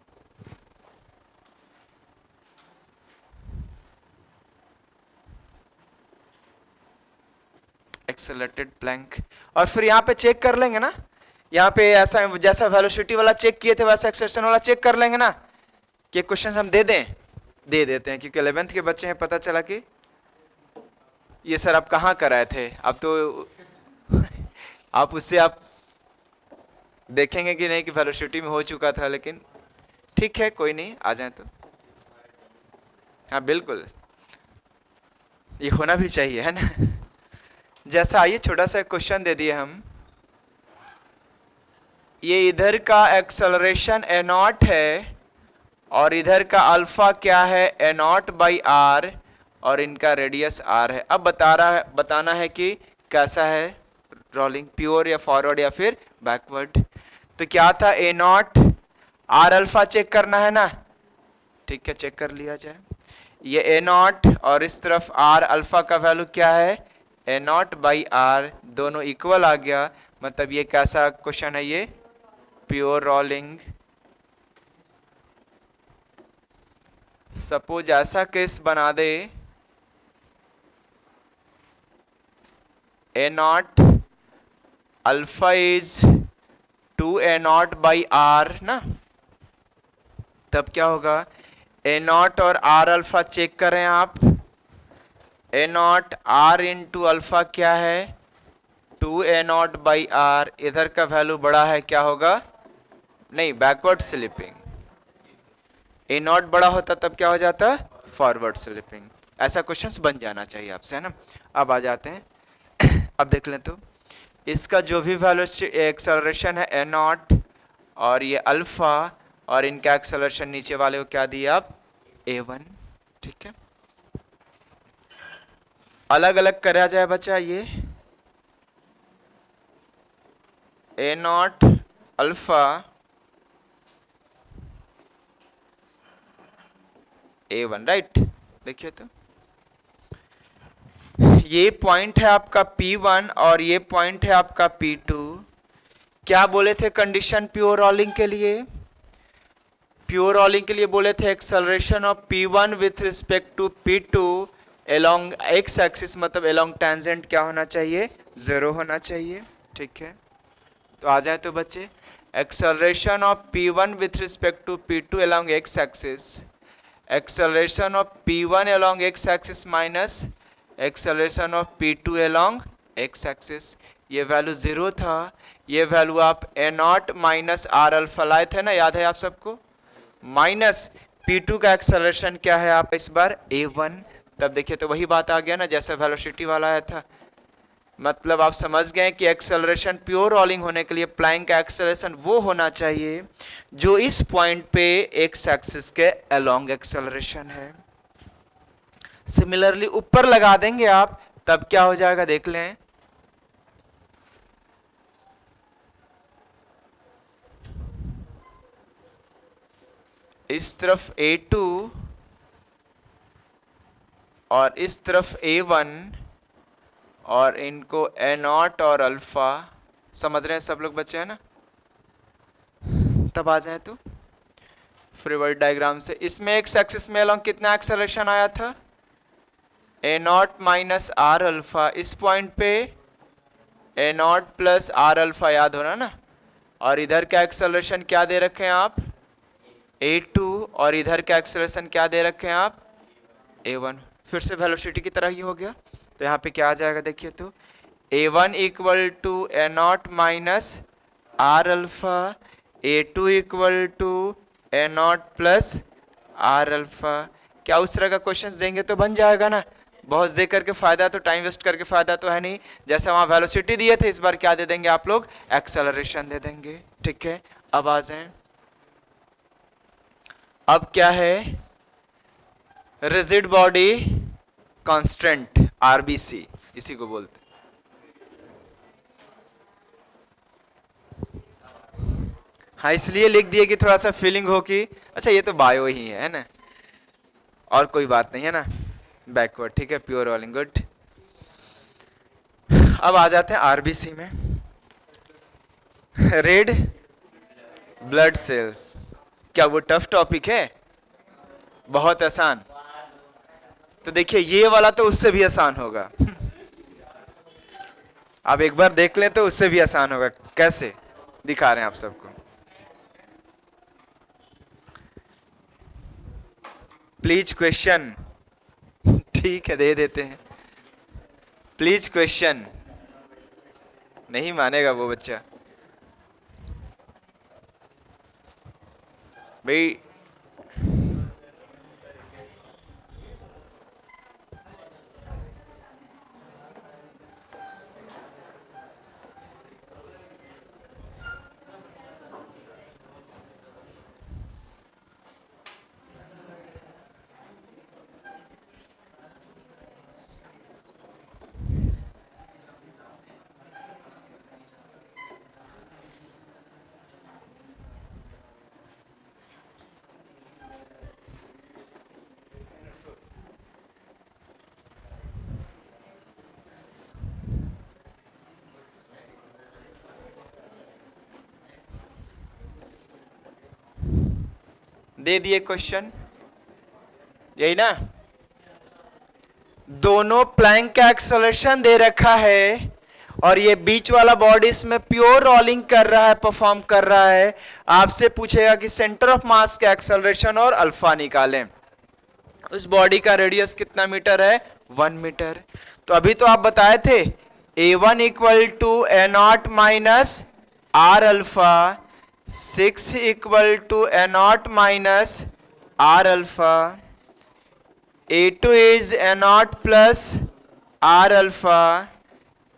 एक्सेलरेटेड प्लैंक, और फिर यहां पे चेक कर लेंगे ना, यहां पे ऐसा जैसा वेलोसिटी वाला चेक किए थे वैसा एक्सेलरेशन वाला चेक कर लेंगे ना, कि क्वेश्चन हम दे देते हैं, क्योंकि 11th के बच्चे हैं, पता चला कि ये सर आप कहाँ कराए थे, अब तो आप उससे आप देखेंगे कि नहीं कि वेलोसिटी में हो चुका था, लेकिन ठीक है कोई नहीं, आ जाए तो। हाँ बिल्कुल, ये होना भी चाहिए है ना। जैसा आइए छोटा सा क्वेश्चन दे दिए हम, ये इधर का एक्सेलरेशन a0 है और इधर का अल्फा क्या है, a0 बाई आर, और इनका रेडियस r है। अब बताना है कि कैसा है रोलिंग, प्योर या फॉरवर्ड या फिर बैकवर्ड। तो क्या था, a0 आर अल्फा चेक करना है ना, ठीक है चेक कर लिया जाए। ये a0 और इस तरफ r अल्फा का वैल्यू क्या है, a0 बाई आर, दोनों इक्वल आ गया। मतलब ये कैसा क्वेश्चन है, ये प्योर रोलिंग। सपोज ऐसा केस बना दे, a0 alpha is 2a0 by R ना, तब क्या होगा, a0 और r अल्फा चेक करें आप, a0 r इंटू अल्फा क्या है 2a0 बाई आर, इधर का वैल्यू बड़ा है, क्या होगा, नहीं बैकवर्ड स्लिपिंग, a0 बड़ा होता तब क्या हो जाता, फॉरवर्ड स्लिपिंग। ऐसा क्वेश्चंस बन जाना चाहिए आपसे, है ना। अब आ जाते हैं अब देख लें तो इसका जो भी वैल्यू एक्सेलरेशन है a0 और ये अल्फा, और इनका एक्सेलरेशन नीचे वाले को क्या दिया आप, a1, ठीक है। अलग अलग करा जाए बच्चा, ये a0 अल्फा a1, राइट। देखिए तो ये पॉइंट है आपका P1 और ये पॉइंट है आपका P2। क्या बोले थे कंडीशन प्योर रोलिंग के लिए, प्योर रोलिंग के लिए बोले थे acceleration of P1 with respect to P2 along x axis, मतलब अलोंग टेंजेंट क्या होना चाहिए, 0 होना चाहिए, ठीक है। तो आ जाए तो बच्चे, acceleration of p1 with respect to p2 along x axis, acceleration of p1 along x axis minus acceleration of p2 along x axis. ये वैल्यू 0 था, ये वैल्यू आप a0 माइनस आर अल्फा लाए थे ना, याद है आप सबको, माइनस p2 का एक्सेलरेशन क्या है आप इस बार a1। तब देखिए तो वही बात आ गया ना जैसा वेलोसिटी वाला आया था, मतलब आप समझ गए कि एक्सेलरेशन प्योर रोलिंग होने के लिए प्लैंक का एक्सेलरेशन वो होना चाहिए जो इस पॉइंट पे एक्स एक्सिस के अलोंग एक्सेलरेशन है। सिमिलरली ऊपर लगा देंगे आप, तब क्या हो जाएगा देख लें, इस तरफ a2 और इस तरफ a1 और इनको a0 और अल्फा, समझ रहे हैं सब लोग बच्चे, है ना। तब आ जाए तो फ्रीवर्ड डायग्राम से, इसमें एक्स एक्सिस में अलोंग कितना एक्सेलरेशन आया था, a0 माइनस आर अल्फा, इस पॉइंट पे a0 प्लस आर अल्फा, याद हो रहा ना। और इधर का एक्सेलरेशन क्या दे रखे हैं आप, a2, और इधर का एक्सेलरेशन क्या दे रखे हैं आप, a1। फिर से वेलोसिटी की तरह ही हो गया, तो यहाँ पे क्या आ जाएगा देखिए तो, a1 equal to a0 minus are alpha, a2 equal to a0 plus are alpha. क्या उस तरह का क्वेश्चंस देंगे तो बन जाएगा ना, बहुत दे करके फायदा, तो टाइम वेस्ट करके फायदा तो है नहीं। जैसा वहाँ वेलोसिटी दिए थे, इस बार क्या दे देंगे आप लोग, एक्सेलरेशन दे देंगे, ठीक है। अब आ जाएं, अब क्या है, रिजिड बॉडी कांस्टेंट आरबीसी, इसी को बोलते हैं। हाँ, इसलिए लिख दिए कि थोड़ा सा फीलिंग हो कि अच्छा ये तो बायो ही है ना, और कोई बात नहीं है ना, बैकवर्ड, ठीक है, प्योर रोलिंग, गुड। अब आ जाते हैं आरबीसी में, रेड ब्लड सेल्स। क्या वो टफ टॉपिक है, बहुत आसान, तो देखिए ये वाला तो उससे भी आसान होगा आप एक बार देख लें तो उससे भी आसान होगा। कैसे दिखा रहे हैं आप सबको, प्लीज क्वेश्चन, ठीक है दे देते हैं, प्लीज क्वेश्चन। नहीं मानेगा वो बच्चा भाई, दे दिए क्वेश्चन, यही ना, दोनों प्लैंक का एक्सेलरेशन दे रखा है और ये बीच वाला बॉडी इसमें प्योर रोलिंग कर रहा है, परफॉर्म कर रहा है। आपसे पूछेगा कि सेंटर ऑफ मास का एक्सेलरेशन और अल्फा निकालें। उस बॉडी का रेडियस कितना मीटर है, 1 मीटर। तो अभी तो आप बताए थे a1 equal to a0 minus are alpha, 6 equal to a0 minus are alpha, a2 is a0 plus r alpha,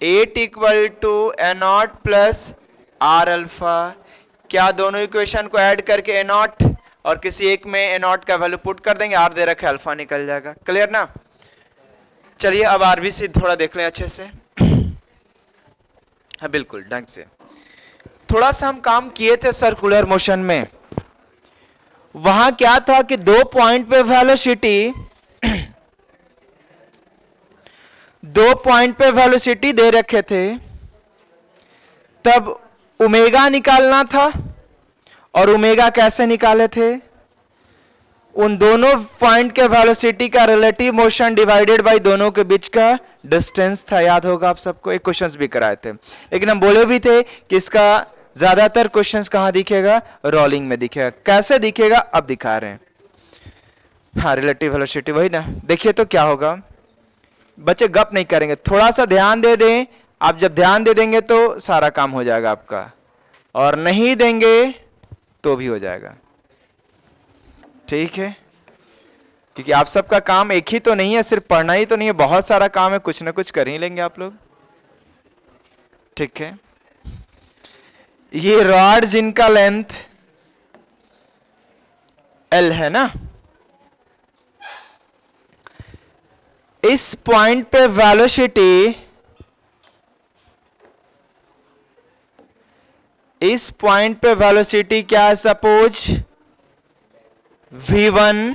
8 equal to a0 plus r alpha. क्या दोनों इक्वेशन को ऐड करके a0 और किसी एक में a0 का वैल्यू पुट कर देंगे, r दे रखे अल्फा निकल जाएगा, क्लियर ना। चलिए अब आरबीसी थोड़ा देख लें अच्छे से, हाँ बिल्कुल ढंग से। थोड़ा सा हम काम किए थे सर्कुलर मोशन में, वहां क्या था कि 2 पॉइंट पे वेलोसिटी 2 पॉइंट पे वेलोसिटी दे रखे थे, तब ओमेगा निकालना था। और ओमेगा कैसे निकाले थे, उन दोनों पॉइंट के वेलोसिटी का रिलेटिव मोशन डिवाइडेड बाय दोनों के बीच का डिस्टेंस था। याद होगा आप सबको, एक क्वेश्चंस भी कराए थे, लेकिन हम बोले भी थे कि इसका ज्यादातर क्वेश्चंस कहां दिखेगा, रोलिंग में दिखेगा। कैसे दिखेगा अब दिखा रहे हैं। हाँ, रिलेटिव वेलोसिटी वही ना। देखिए तो क्या होगा, बच्चे गप नहीं करेंगे, थोड़ा सा ध्यान दे दें। आप जब ध्यान दे देंगे तो सारा काम हो जाएगा आपका, और नहीं देंगे तो भी हो जाएगा। ठीक है, क्योंकि आप सबका काम एक ही तो नहीं है, सिर्फ पढ़ना ही तो नहीं है, बहुत सारा काम है, कुछ ना कुछ कर ही लेंगे आप लोग। ठीक है, ये रॉड जिनका लेंथ L है ना, इस पॉइंट पे वेलोसिटी, इस पॉइंट पे वेलोसिटी क्या है, सपोज v1,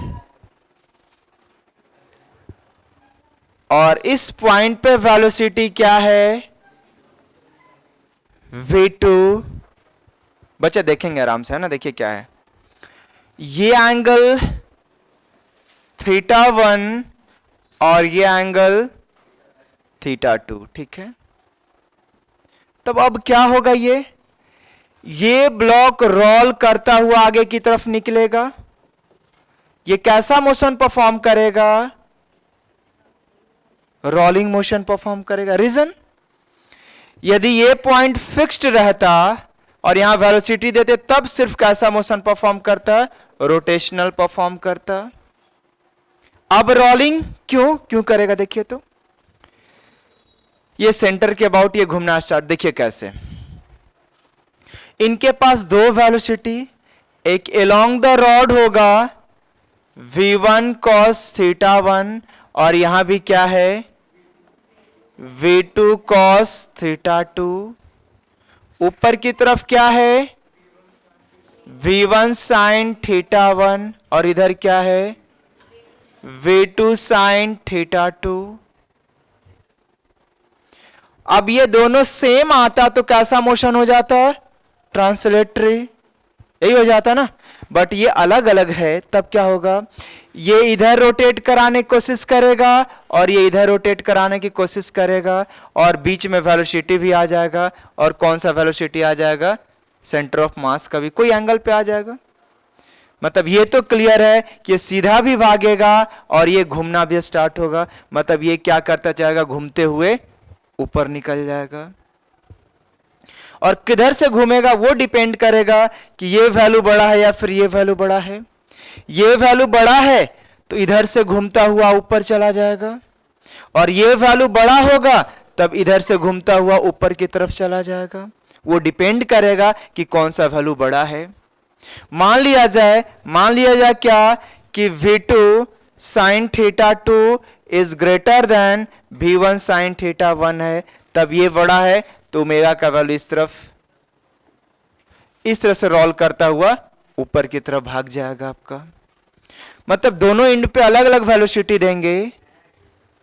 और इस पॉइंट पे वेलोसिटी क्या है, v2। बच्चे देखेंगे आराम से, है ना। देखिए क्या है, ये एंगल θ1 और ये एंगल θ2। ठीक है, तब अब क्या होगा, ये ब्लॉक रोल करता हुआ आगे की तरफ निकलेगा। ये कैसा मोशन परफॉर्म करेगा, रोलिंग मोशन परफॉर्म करेगा। रीजन, यदि ये पॉइंट फिक्स्ड रहता और यहां वेलोसिटी देते, तब सिर्फ कैसा मोशन परफॉर्म करता, रोटेशनल परफॉर्म करता। अब रोलिंग क्यों करेगा, देखिए तो, ये सेंटर के अबाउट ये घूमना स्टार्ट। देखिए कैसे, इनके पास दो वेलोसिटी, एक अलोंग द रॉड होगा v1 cos θ1, और यहां भी क्या है, v2 cos θ2। ऊपर की तरफ क्या है, v1 sin θ1, और इधर क्या है, v2 sin θ2। अब ये दोनों सेम आता तो कैसा मोशन हो जाता, ट्रांसलेटरी, यही हो जाता ना। बट ये अलग अलग है, तब क्या होगा, ये इधर रोटेट कराने की कोशिश करेगा और ये इधर रोटेट कराने की कोशिश करेगा, और बीच में वेलोसिटी भी आ जाएगा। और कौन सा वेलोसिटी आ जाएगा, सेंटर ऑफ मास का भी कोई एंगल पे आ जाएगा। मतलब ये तो क्लियर है कि ये सीधा भी भागेगा और ये घूमना भी स्टार्ट होगा। मतलब ये क्या करता जाएगा, घूमते हुए ऊपर निकल जाएगा। और किधर से घूमेगा वो डिपेंड करेगा कि ये वैल्यू बड़ा है या फिर ये वैल्यू बड़ा है। ये वैल्यू बड़ा है तो इधर से घूमता हुआ ऊपर चला जाएगा, और ये वैल्यू बड़ा होगा तब इधर से घूमता हुआ ऊपर की तरफ चला जाएगा। वो डिपेंड करेगा कि कौन सा वैल्यू बड़ा है। मान लिया जाए क्या कि v2 sin θ2 is greater than v1 sin θ1 है, तब ये बड़ा है तो ओमेगा का वैल्यू इस तरह से रोल करता हुआ ऊपर की तरफ भाग जाएगा आपका। मतलब दोनों एंड पे अलग अलग वेलोसिटी देंगे,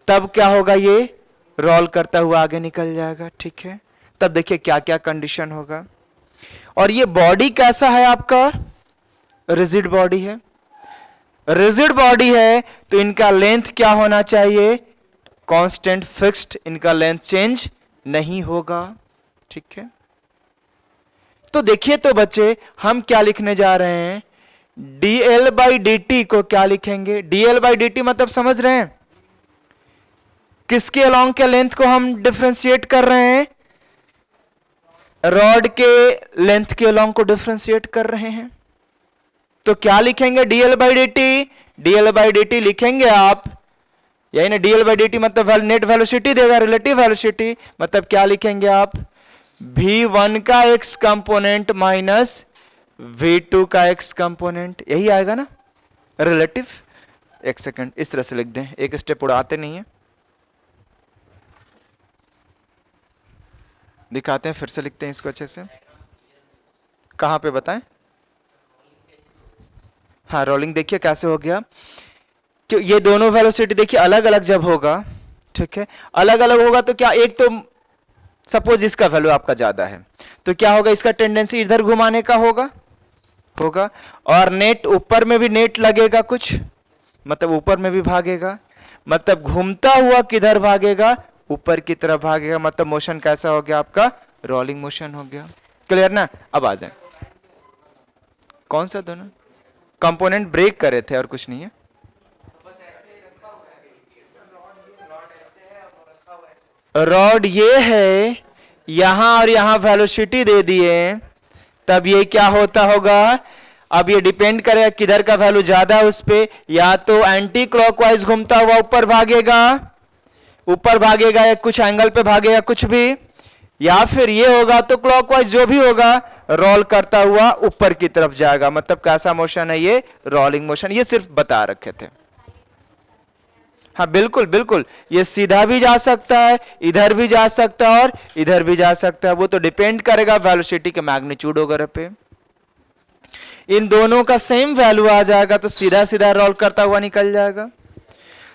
तब क्या होगा, ये रोल करता हुआ आगे निकल जाएगा। ठीक है, तब देखिए क्या क्या कंडीशन होगा। और ये बॉडी कैसा है आपका, रिजिड बॉडी है। रिजिड बॉडी है तो इनका लेंथ क्या होना चाहिए, कांस्टेंट फिक्स्ड, इनका लेंथ चेंज नहीं होगा। ठीक है, तो देखिए तो बच्चे हम क्या लिखने जा रहे हैं, dl/dt को क्या लिखेंगे, dl/dt मतलब समझ रहे हैं, किसके अलोंग के लेंथ को हम डिफरेंशिएट कर रहे हैं, रॉड के लेंथ के अलोंग को डिफरेंशिएट कर रहे हैं। तो क्या लिखेंगे, dl/dt, dl/dt लिखेंगे आप, यही ना, dl/dt मतलब नेट वेलोसिटी देगा, रिलेटिव वेलोसिटी। मतलब क्या लिखेंगे आप, v1 का x कंपोनेंट माइनस v2 का x कंपोनेंट, यही आएगा ना, रिलेटिव। एक सेकंड, इस तरह से लिख दें, एक स्टेप उड़ाते नहीं है, दिखाते हैं, फिर से लिखते हैं इसको अच्छे से। कहां पे बताएं, हाँ रोलिंग देखिए कैसे हो गया। तो ये दोनों वेलोसिटी देखिए अलग अलग जब होगा, ठीक है, अलग अलग होगा तो क्या, एक तो सपोज इसका वैल्यू आपका ज्यादा है तो क्या होगा, इसका टेंडेंसी इधर घुमाने का होगा, होगा। और नेट ऊपर में भी नेट लगेगा कुछ, मतलब ऊपर में भी भागेगा, मतलब घूमता हुआ किधर भागेगा, ऊपर की तरफ भागेगा, मतलब मोशन कैसा हो गया आपका, रोलिंग मोशन हो गया। क्लियर ना? अब आ जाए, कौन सा दोनों कंपोनेंट ब्रेक करे थे और कुछ नहीं है। रॉड ये है, यहां और यहां वेलोसिटी दे दिए, तब ये क्या होता होगा, अब ये डिपेंड करेगा किधर का वैल्यू ज्यादा है उस पे, या तो एंटी क्लॉकवाइज घूमता हुआ ऊपर भागेगा, ऊपर भागेगा या कुछ एंगल पे भागेगा कुछ भी, या फिर ये होगा तो क्लॉकवाइज जो भी होगा रोल करता हुआ ऊपर की तरफ जाएगा। मतलब कैसा मोशन है ये, रोलिंग मोशन। ये सिर्फ बता रखे थे। हाँ बिल्कुल बिल्कुल, ये सीधा भी जा सकता है, इधर भी जा सकता है और इधर भी जा सकता है, वो तो डिपेंड करेगा वेलोसिटी के मैग्नीट्यूड वगैरह पे। इन दोनों का सेम वैल्यू आ जाएगा तो सीधा सीधा रोल करता हुआ निकल जाएगा।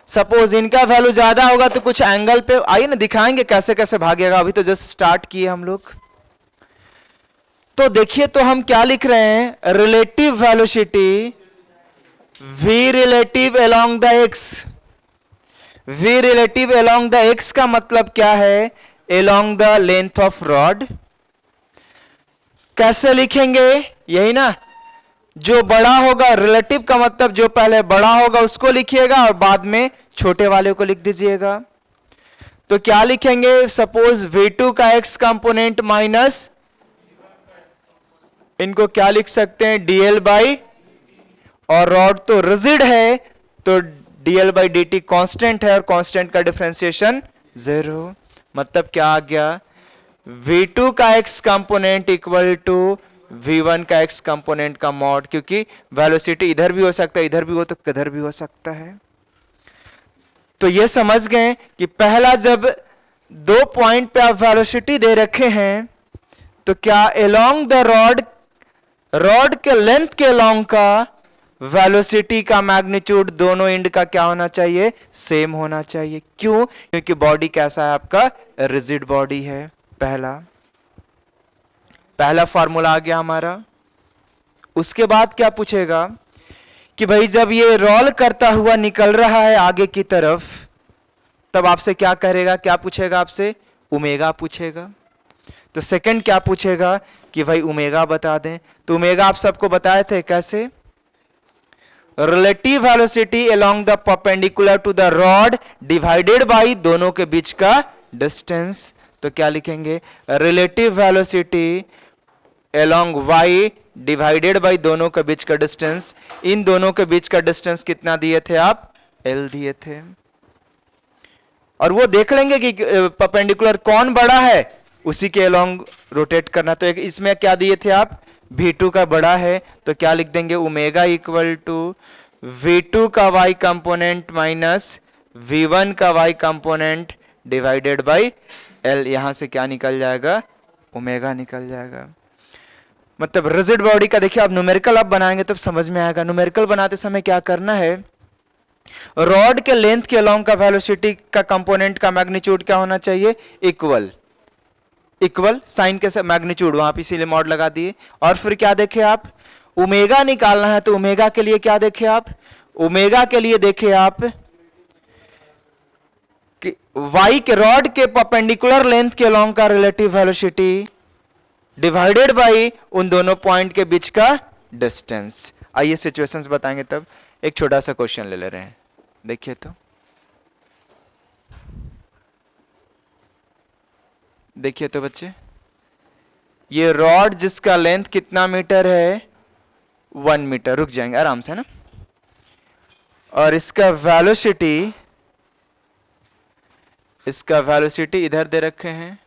सपोज इनका वैल्यू ज्यादा होगा तो कुछ एंगल पे, आइए ना दिखाएंगे कैसे कैसे भागेगा, अभी तो जस्ट स्टार्ट किए हम लोग। तो देखिए, तो हम क्या लिख रहे हैं, relative velocity v relative along the x। v relative along the x का मतलब क्या है, along the length of rod. कैसे लिखेंगे, यही ना, जो बड़ा होगा, रिलेटिव का मतलब जो पहले बड़ा होगा उसको लिखिएगा और बाद में छोटे वाले को लिख दीजिएगा। तो क्या लिखेंगे, सपोज v2 का x कंपोनेंट माइनस, इनको क्या लिख सकते हैं, dl बाई, और रॉड तो रिजिड है तो dl बाई dt कांस्टेंट है और कांस्टेंट का डिफरेंशिएशन 0। मतलब क्या आ गया, v2 का x component equal to v1 का x कंपोनेंट का मॉड, क्योंकि वेलोसिटी इधर भी हो सकता है, इधर भी हो तो किधर भी हो सकता है। तो ये समझ गए कि पहला, जब 2 पॉइंट पे आप वेलोसिटी दे रखे हैं तो क्या अलोंग द रॉड, रॉड के लेंथ के अलोंग का वेलोसिटी का मैग्नीट्यूड दोनों एंड का क्या होना चाहिए, सेम होना चाहिए। क्यों, क्योंकि बॉडी कैसा है आपका, रिजिड बॉडी है। पहला फार्मूला आ गया हमारा। उसके बाद क्या पूछेगा कि भाई जब ये रोल करता हुआ निकल रहा है आगे की तरफ, तब आपसे क्या करेगा, क्या पूछेगा आपसे, ओमेगा पूछेगा। तो सेकंड क्या पूछेगा कि भाई ओमेगा बता दें। तो ओमेगा आप सबको बताए थे कैसे, relative velocity along the perpendicular to the rod divided by दोनों के बीच का डिस्टेंस। तो क्या लिखेंगे, relative velocity along y divided by दोनों के बीच का डिस्टेंस। इन दोनों के बीच का डिस्टेंस कितना दिए थे आप, l दिए थे। और वो देख लेंगे कि परपेंडिकुलर कौन बड़ा है, उसी के अलोंग रोटेट करना। तो इसमें क्या दिए थे आप, v2 का बड़ा है तो क्या लिख देंगे, ओमेगा इक्वल टू v2 का y कंपोनेंट माइनस v1 का y component divided by l। यहां से क्या निकल जाएगा, ओमेगा निकल जाएगा। मतलब रिजिड बॉडी का देखिए, आप न्यूमेरिकल अब बनाएंगे तब समझ में आएगा। न्यूमेरिकल बनाते समय क्या करना है, रॉड के लेंथ के अलोंग का वेलोसिटी का कंपोनेंट का मैग्नीट्यूड क्या होना चाहिए, इक्वल, इक्वल साइन के मैग्नीट्यूड, वहां पे इसीलिए मॉड लगा दिए। और फिर क्या देखे आप, ओमेगा निकालना है तो ओमेगा के लिए क्या देखे आप, ओमेगा के लिए देखे आप कि y के रॉड के परपेंडिकुलर लेंथ के अलोंग का रिलेटिव वेलोसिटी डिवाइडेड बाई उन दोनों पॉइंट के बीच का डिस्टेंस। आइए सिचुएशंस बताएंगे तब। एक छोटा सा क्वेश्चन ले ले रहे हैं, देखिए तो देखिए तो बच्चे, ये रॉड जिसका लेंथ कितना मीटर है, 1 मीटर, रुक जाएंगे आराम से ना, और इसका वेलोसिटी इधर दे रखे हैं,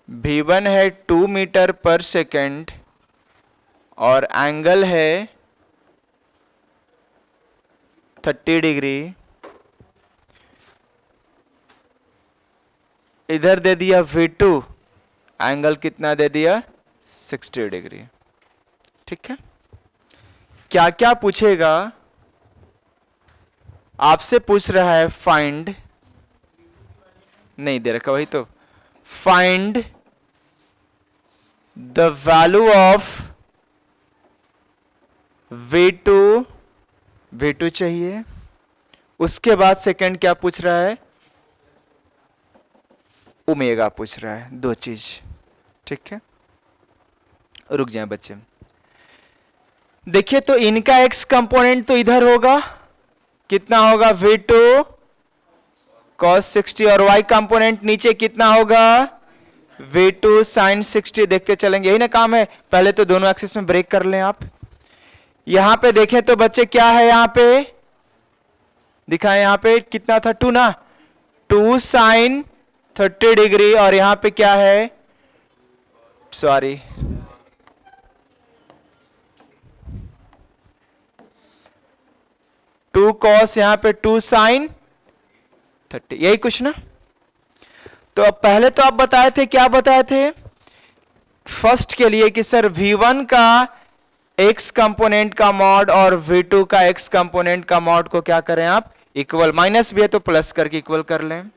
v1 है 2 मीटर पर सेकेंड और एंगल है 30 डिग्री। इधर दे दिया v2, एंगल कितना दे दिया, 60 डिग्री। ठीक है, क्या क्या पूछेगा, आपसे पूछ रहा है फाइंड, नहीं दे रखा, वही तो, find the value of V2 चाहिए। उसके बाद सेकंड क्या पूछ रहा है, ओमेगा पूछ रहा है, दो चीज। ठीक है, रुक जाए बच्चे। देखिए तो इनका एक्स कंपोनेंट तो इधर होगा, कितना होगा V2 cos 60, और y कंपोनेंट नीचे कितना होगा V2 sin 60। देखते चलेंगे, यही ना काम है। पहले तो दोनों एक्सिस में ब्रेक कर लें आप। यहां पे देखें तो बच्चे क्या है, यहां पे दिखाएं, यहां पे कितना था 2 ना, 2 sin 30 डिग्री, और यहां पे क्या है, सॉरी 2 cos, यहां पे 2 sin 30, यही कुछ ना। तो अब पहले तो आप बताए थे, क्या बताए थे फर्स्ट के लिए कि सर V1 का x कंपोनेंट का मॉड और V2 का x कंपोनेंट का मॉड को क्या करें आप, इक्वल, माइनस भी है तो प्लस करके इक्वल कर लें।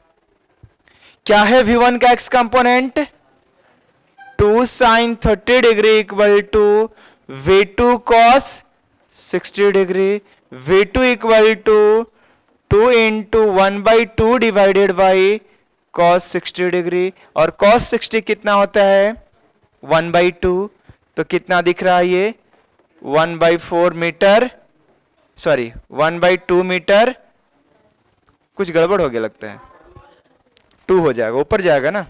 क्या है V1 का x component, 2 sin 30 degree equal to V2 cos 60 degree, V2 equal to 2 into 1/2 divided by cos 60 degree, और cos 60 कितना होता है 1/2, तो कितना दिख रहा है ये 1/4 मीटर, सॉरी 1/2 मीटर, कुछ गड़बड़ हो गया लगता है, 2 हो जाएगा, ऊपर जाएगा ना,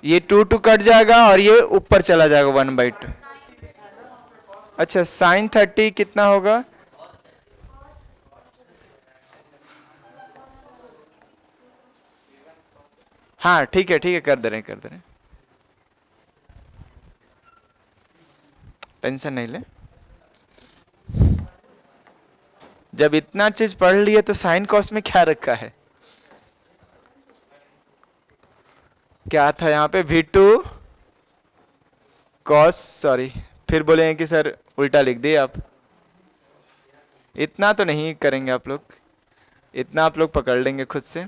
ये 2 कट जाएगा और ये ऊपर चला जाएगा 1/2। अच्छा sin 30 कितना होगा, हाँ ठीक है कर दे रहे हैं, टेंशन नहीं ले। जब इतना चीज पढ़ लिए तो साइन कॉस में क्या रखा है, क्या था यहाँ पे V2 cos, सॉरी फिर बोलेंगे कि सर उल्टा लिख दिए आप, इतना तो नहीं करेंगे आप लोग, इतना आप लोग पकड़ लेंगे खुद से।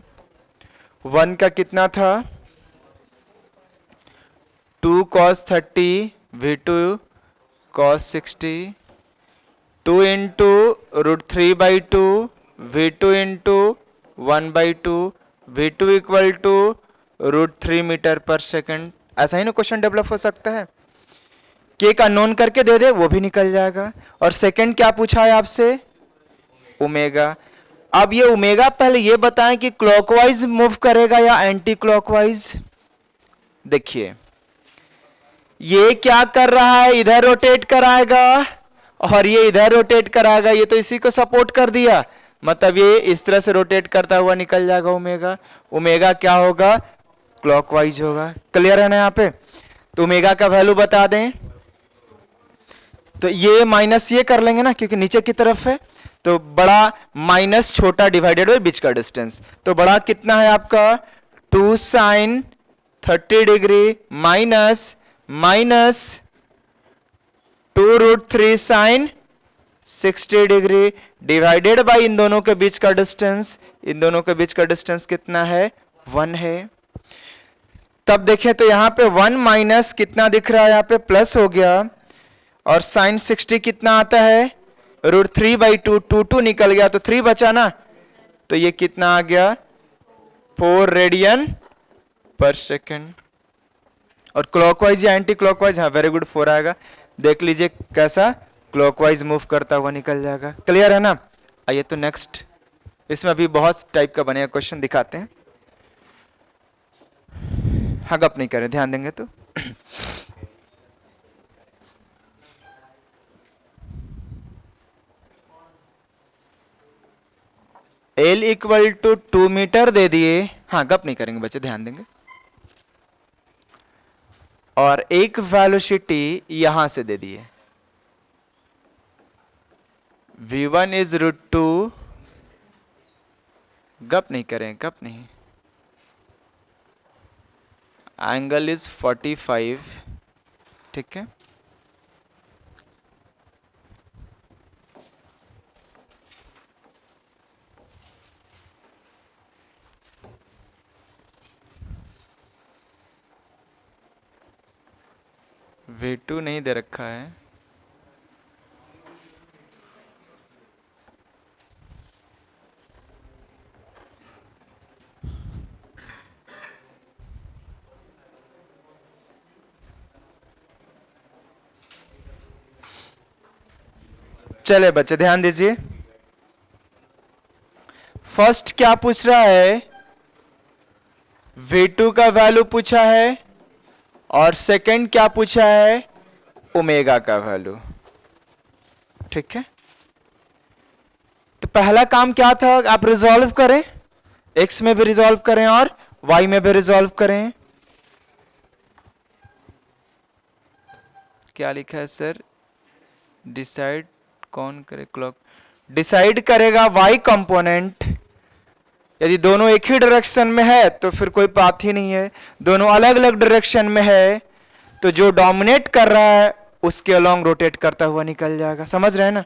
1 का कितना था 2 cos 30 V2 cos 60, 2 into √3/2 V2 into 1/2 V2 equal to √3 metre पर सेकंड। ऐसा ही ना क्वेश्चन डेवलप हो सकता है, के का नोन करके दे दे वो भी निकल जाएगा। और सेकंड क्या पूछा है आपसे, ओमेगा। अब ये ओमेगा पहले ये बताएं कि क्लॉकवाइज मूव करेगा या एंटी क्लॉकवाइज। देखिए ये क्या कर रहा है, इधर रोटेट कराएगा और ये इधर रोटेट कराएगा, ये तो इसी को सपोर्ट कर दिया, मतलब ये इस तरह से रोटेट करता हुआ निकल जाएगा ओमेगा। ओमेगा क्या होगा, क्लॉकवाइज होगा। क्लियर है ना यहाँ पे, तो ओमेगा का वैल्यू बता दें, तो ये माइनस ये कर लेंगे ना क्योंकि नीचे की तरफ है, तो बड़ा माइनस छोटा डिवाइडेड बाई बीच का डिस्टेंस, तो बड़ा कितना है आपका 2 sin 30 degree minus 2√3 sin 60 degree divided by इन दोनों के बीच का डिस्टेंस, इन दोनों के बीच का डिस्टेंस कितना है 1 है। तब देखें तो यहां पे 1 माइनस कितना दिख रहा है, यहां पे प्लस हो गया, और sin 60 कितना आता है √3/2, 2 निकल गया तो 3 बचा ना, तो ये कितना आ गया 4 रेडियन पर सेकेंड। और क्लॉकवाइज या एंटी क्लॉकवाइज, हाँ वेरी गुड 4 आएगा। देख लीजिए कैसा क्लॉकवाइज मूव करता हुआ निकल जाएगा। क्लियर है ना। आइए तो नेक्स्ट, इसमें अभी बहुत टाइप का बनेगा क्वेश्चन, दिखाते हैं। हाँ गप नहीं करें, ध्यान देंगे तो। L इक्वल टू 2 मीटर दे दिए, हाँ गप नहीं करेंगे बच्चे, ध्यान देंगे। और एक वेलोसिटी यहां से दे दिए, V1 इज √2, गप नहीं करें, गप नहीं, एंगल इज 45, ठीक है। V2 नहीं दे रखा है। चले बच्चे ध्यान दीजिए, फर्स्ट क्या पूछ रहा है, V2 का वैल्यू पूछा है, और सेकंड क्या पूछा है, ओमेगा का वैल्यू। ठीक है, तो पहला काम क्या था, आप रिजॉल्व करें, x में भी रिजॉल्व करें और y में भी रिजॉल्व करें। क्या लिखा है सर, डिसाइड कौन करे, क्लॉक डिसाइड करेगा y कंपोनेंट। यदि दोनों एक ही डायरेक्शन में है तो फिर कोई बात ही नहीं है, दोनों अलग अलग डायरेक्शन में है तो जो डोमिनेट कर रहा है उसके अलोंग रोटेट करता हुआ निकल जाएगा। समझ रहे हैं ना?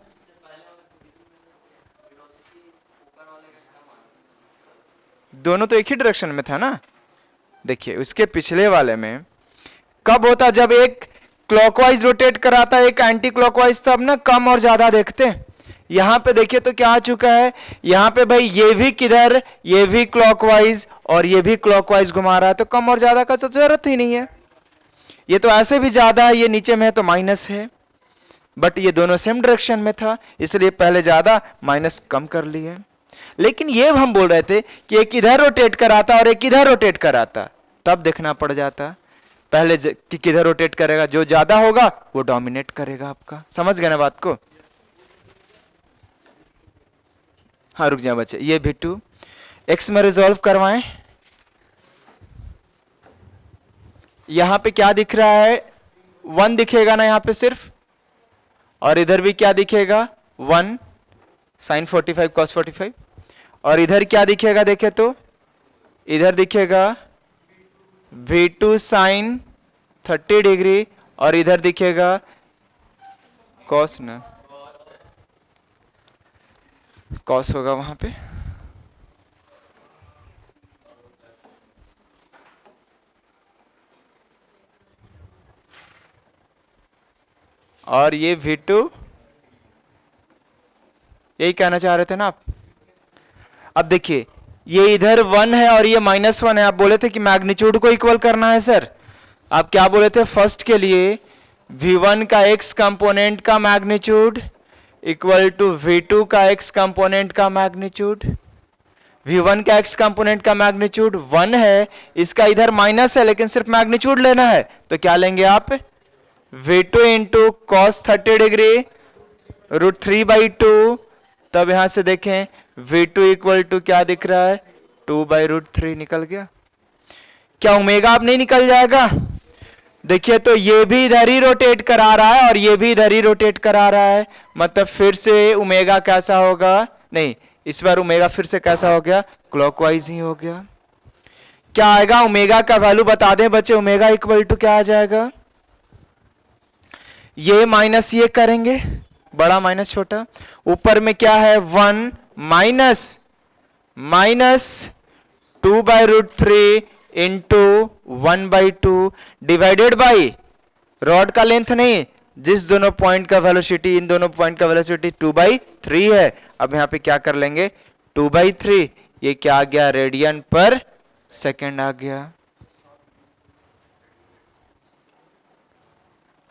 दोनों तो एक ही डायरेक्शन में था ना। देखिए उसके पिछले वाले में कब होता, जब एक क्लॉकवाइज रोटेट कराता है एक एंटी क्लॉकवाइज, तब ना कम और ज्यादा देखते हैं। यहां पे देखिए तो क्या आ चुका है, यहां पे भाई ये भी किधर, ये भी क्लॉकवाइज और ये भी क्लॉकवाइज घुमा रहा है, तो कम और ज्यादा का तो जरूरत ही नहीं है। ये तो ऐसे भी ज्यादा है, ये नीचे में है तो माइनस है, बट ये दोनों सेम डायरेक्शन में था इसलिए पहले ज्यादा माइनस कम कर लिए। लेकिन ये हम बोल रहे थे कि एक इधर रोटेट कराता और एक इधर रोटेट कराता, तब देखना पड़ जाता पहले कि किधर रोटेट करेगा, जो ज्यादा होगा वो डोमिनेट करेगा आपका। समझ गए ना बात को? हाँ रुक जाए बच्चे, ये V2 x में रिजॉल्व करवाएं। यहां पे क्या दिख रहा है, 1 दिखेगा ना यहां पे सिर्फ, और इधर भी क्या दिखेगा 1 sin 45 cos 45, और इधर क्या दिखेगा देखे तो इधर दिखेगा V2 sin 30 डिग्री, और इधर दिखेगा cos ना, cos होगा वहां पे। और ये V2, यही कहना चाह रहे थे ना आप। अब देखिए ये इधर 1 है और ये -1 है, आप बोले थे कि मैग्नीट्यूड को इक्वल करना है सर। आप क्या बोले थे फर्स्ट के लिए, V1 का x कंपोनेंट का मैग्नीट्यूड इक्वल टू V2 का x कंपोनेंट का मैग्नीट्यूड। V1 का x कंपोनेंट का मैग्नीट्यूड 1 है, इसका इधर माइनस है लेकिन सिर्फ मैग्नीट्यूड लेना है, तो क्या लेंगे आप, V2 इंटू कॉस 30 डिग्री √3/2। तब यहां से देखें V2 इक्वल टू क्या दिख रहा है, 2/√3 निकल गया। क्या ओमेगा अब नहीं निकल जाएगा? देखिए तो ये भी इधर ही रोटेट करा रहा है और ये भी इधर ही रोटेट करा रहा है, मतलब फिर से ओमेगा कैसा होगा, नहीं इस बार ओमेगा फिर से कैसा हो गया, क्लॉकवाइज ही हो गया। क्या आएगा, ओमेगा का वैल्यू बता दें बच्चे, ओमेगा इक्वल टू क्या आ जाएगा, ये माइनस ये करेंगे, बड़ा माइनस छोटा, ऊपर में क्या है 1 minus 2/√3 into 1/2 divided by rod का लेंथ नहीं, जिस दोनों पॉइंट का वेलोसिटी, इन दोनों पॉइंट का वेलोसिटी 2/3 है। अब यहां पे क्या कर लेंगे 2/3, ये क्या आ गया, रेडियन पर सेकेंड आ गया।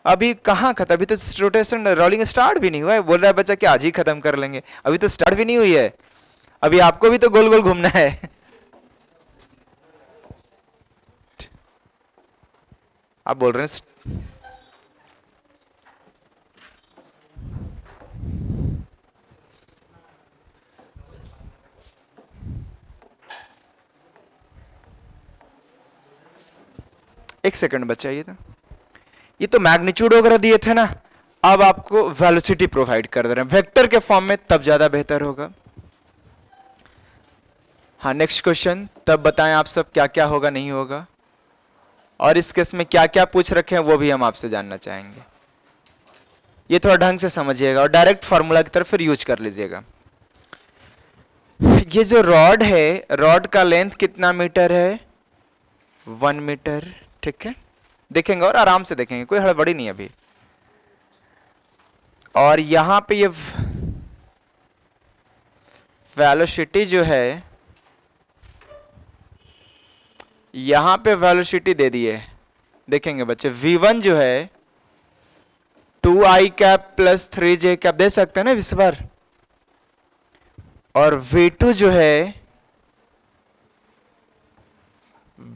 अभी कहां खत्म, अभी तो रोटेशन रोलिंग स्टार्ट भी नहीं हुआ है। बोल रहा है बच्चा कि आज ही खत्म कर लेंगे, अभी तो स्टार्ट भी नहीं हुई है, अभी आपको भी तो गोल गोल घूमना है। आप बोल रहे हैं एक सेकंड बच्चा, ये तो मैग्नीट्यूड वगैरह दिए थे ना, अब आपको वेलोसिटी प्रोवाइड कर दे रहे हैं वेक्टर के फॉर्म में, तब ज्यादा बेहतर होगा। हाँ नेक्स्ट क्वेश्चन, तब बताएं आप सब क्या क्या होगा नहीं होगा, और इस केस में क्या क्या पूछ रखे हैं वो भी हम आपसे जानना चाहेंगे। ये थोड़ा ढंग से समझिएगा और डायरेक्ट फॉर्मूला की तरफ फिर यूज कर लीजिएगा। ये जो रॉड है, रॉड का लेंथ कितना मीटर है, 1 मीटर, ठीक है, देखेंगे और आराम से देखेंगे, कोई हड़बड़ी नहीं अभी। और यहां पे ये वेलोसिटी जो है, यहां पे वेलोसिटी दे दी है, देखेंगे बच्चे। v1 जो है 2i cap plus 3j cap दे सकते हैं ना इस बार, और v2 जो है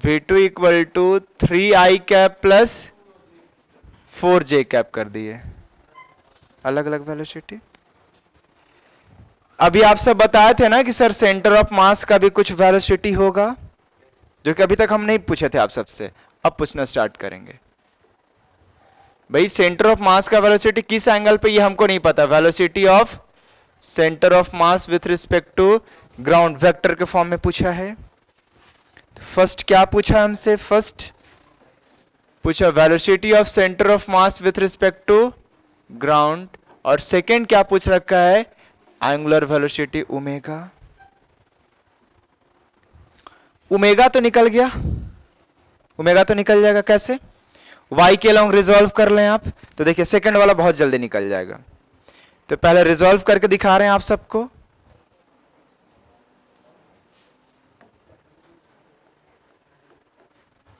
v2 equal to 3i cap plus 4j cap कर दिए, अलग अलग वेलोसिटी। अभी आप सब बताए थे ना कि सर सेंटर ऑफ मास का भी कुछ वेलोसिटी होगा, जो कि अभी तक हम नहीं पूछे थे आप सबसे, अब पूछना स्टार्ट करेंगे। भाई सेंटर ऑफ मास का वेलोसिटी किस एंगल पे, ये हमको नहीं पता। Velocity of centre of mass with respect to ground, vector के फॉर्म में पूछा है। तो फर्स्ट क्या पूछा हमसे, फर्स्ट पूछा velocity of centre of mass with respect to ground, और सेकेंड क्या पूछ रखा है, एंगुलर वेलोसिटी ओमेगा। ओमेगा तो निकल गया, ओमेगा तो निकल जाएगा, कैसे, y के लॉन्ग रिजॉल्व कर लें आप, तो देखिए सेकंड वाला बहुत जल्दी निकल जाएगा। तो पहले रिजॉल्व करके दिखा रहे हैं आप सबको।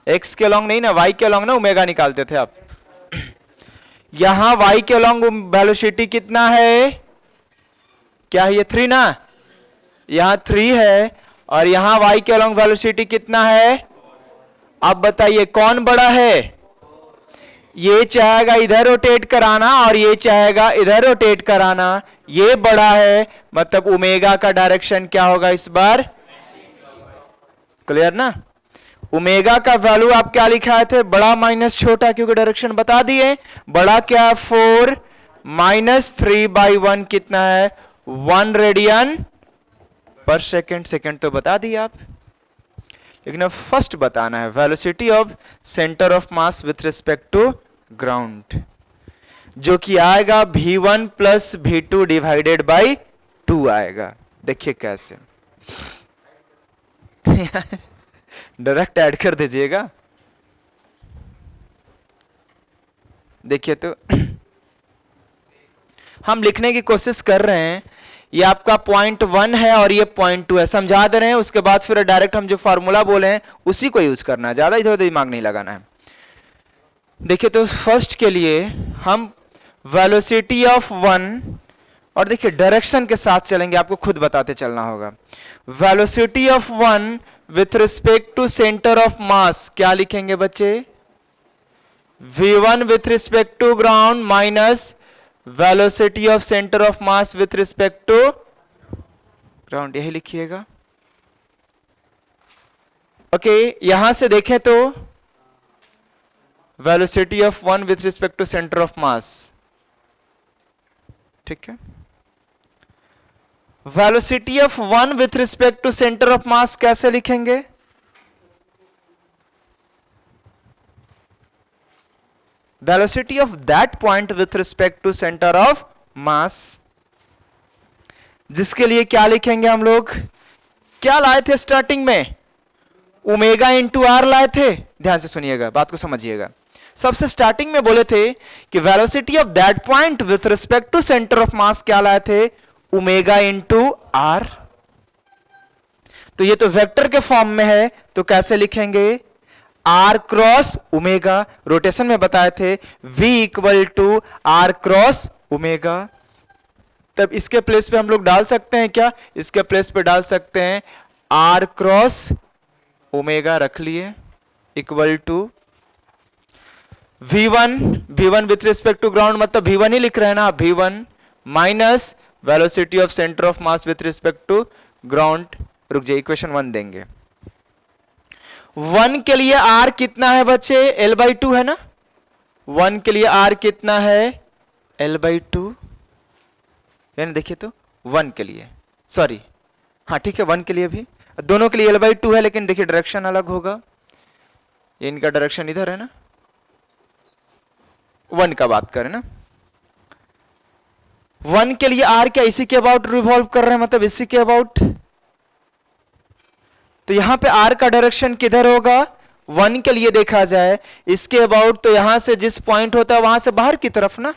x के लॉन्ग नहीं ना, y के लॉन्ग ना ओमेगा निकालते थे आप। यहां y के लॉन्ग वेलोसिटी कितना है, क्या है ये 3 ना, यहां 3 है, और यहां y के लॉन्ग वेलोसिटी कितना है। अब बताइए कौन बड़ा है, ये चाहेगा इधर रोटेट कराना और ये चाहेगा इधर रोटेट कराना, ये बड़ा है, मतलब ओमेगा का डायरेक्शन क्या होगा इस बार, क्लियर ना। ओमेगा का वैल्यू आप क्या लिखाए थे, बड़ा माइनस छोटा, क्योंकि डायरेक्शन बता दिए। बड़ा क्या, 4 माइनस 3/1 कितना है, 1 रेडियन पर सेकेंड। सेकेंड तो बता दिए आप, लेकिन अब फर्स्ट बताना है velocity of centre of mass with respect to ground, जो कि आएगा v1 plus v2 divided by 2 आएगा। देखिए कैसे, डायरेक्ट ऐड कर दीजिएगा। देखिए तो हम लिखने की कोशिश कर रहे हैं, ये आपका पॉइंट 1 है और ये पॉइंट 2 है, समझा दे रहे हैं। उसके बाद फिर डायरेक्ट हम जो फार्मूला बोले हैं उसी को यूज करना है, ज्यादा इधर उधर दिमाग नहीं लगाना है। देखिए तो फर्स्ट के लिए हम वेलोसिटी ऑफ 1, और देखिए डायरेक्शन के साथ चलेंगे, आपको खुद बताते चलना होगा। Velocity of 1 with respect to centre of mass क्या लिखेंगे बच्चे, v1 with respect to ground minus velocity of centre of mass with respect to ground, यही लिखिएगा। ओके, यहां से देखें तो velocity of 1 with respect to centre of mass, ठीक है। Velocity of 1 with respect to centre of mass कैसे लिखेंगे, velocity of that point with respect to centre of मास, जिसके लिए क्या लिखेंगे हम लोग, क्या लाए थे स्टार्टिंग में, ओमेगा इंटू आर लाए थे। ध्यान से सुनिएगा, बात को समझिएगा। सबसे स्टार्टिंग में बोले थे कि velocity of that point with respect to centre of mass क्या लाए थे, ओमेगा इंटू आर। तो ये तो वेक्टर के फॉर्म में है, तो कैसे लिखेंगे, आर क्रॉस ओमेगा। रोटेशन में बताए थे v equal to R cross omega. तब इसके प्लेस पे हम लोग डाल सकते हैं क्या, इसके प्लेस पे डाल सकते हैं आर क्रॉस ओमेगा, रख लिए, equal to v1 with respect to ground, मतलब v1 ही लिख रहे हैं ना, v1 minus velocity of centre of mass with respect to ground. रुक जाइए, इक्वेशन 1 देंगे। 1 के लिए r कितना है बच्चे, l/2 है ना, 1 के लिए r कितना है, l/2, यानी देखिए तो 1 के लिए, सॉरी हाँ ठीक है, 1 के लिए भी, दोनों के लिए l/2 है, लेकिन देखिए डायरेक्शन अलग होगा, ये इनका डायरेक्शन इधर है ना, 1 का बात करें ना। 1 के लिए r क्या इसी के अबाउट रिवॉल्व कर रहे हैं, मतलब इसी के अबाउट, तो यहां पे r का डायरेक्शन किधर होगा, 1 के लिए देखा जाए, इसके अबाउट तो यहां से जिस पॉइंट होता है वहां से बाहर की तरफ ना,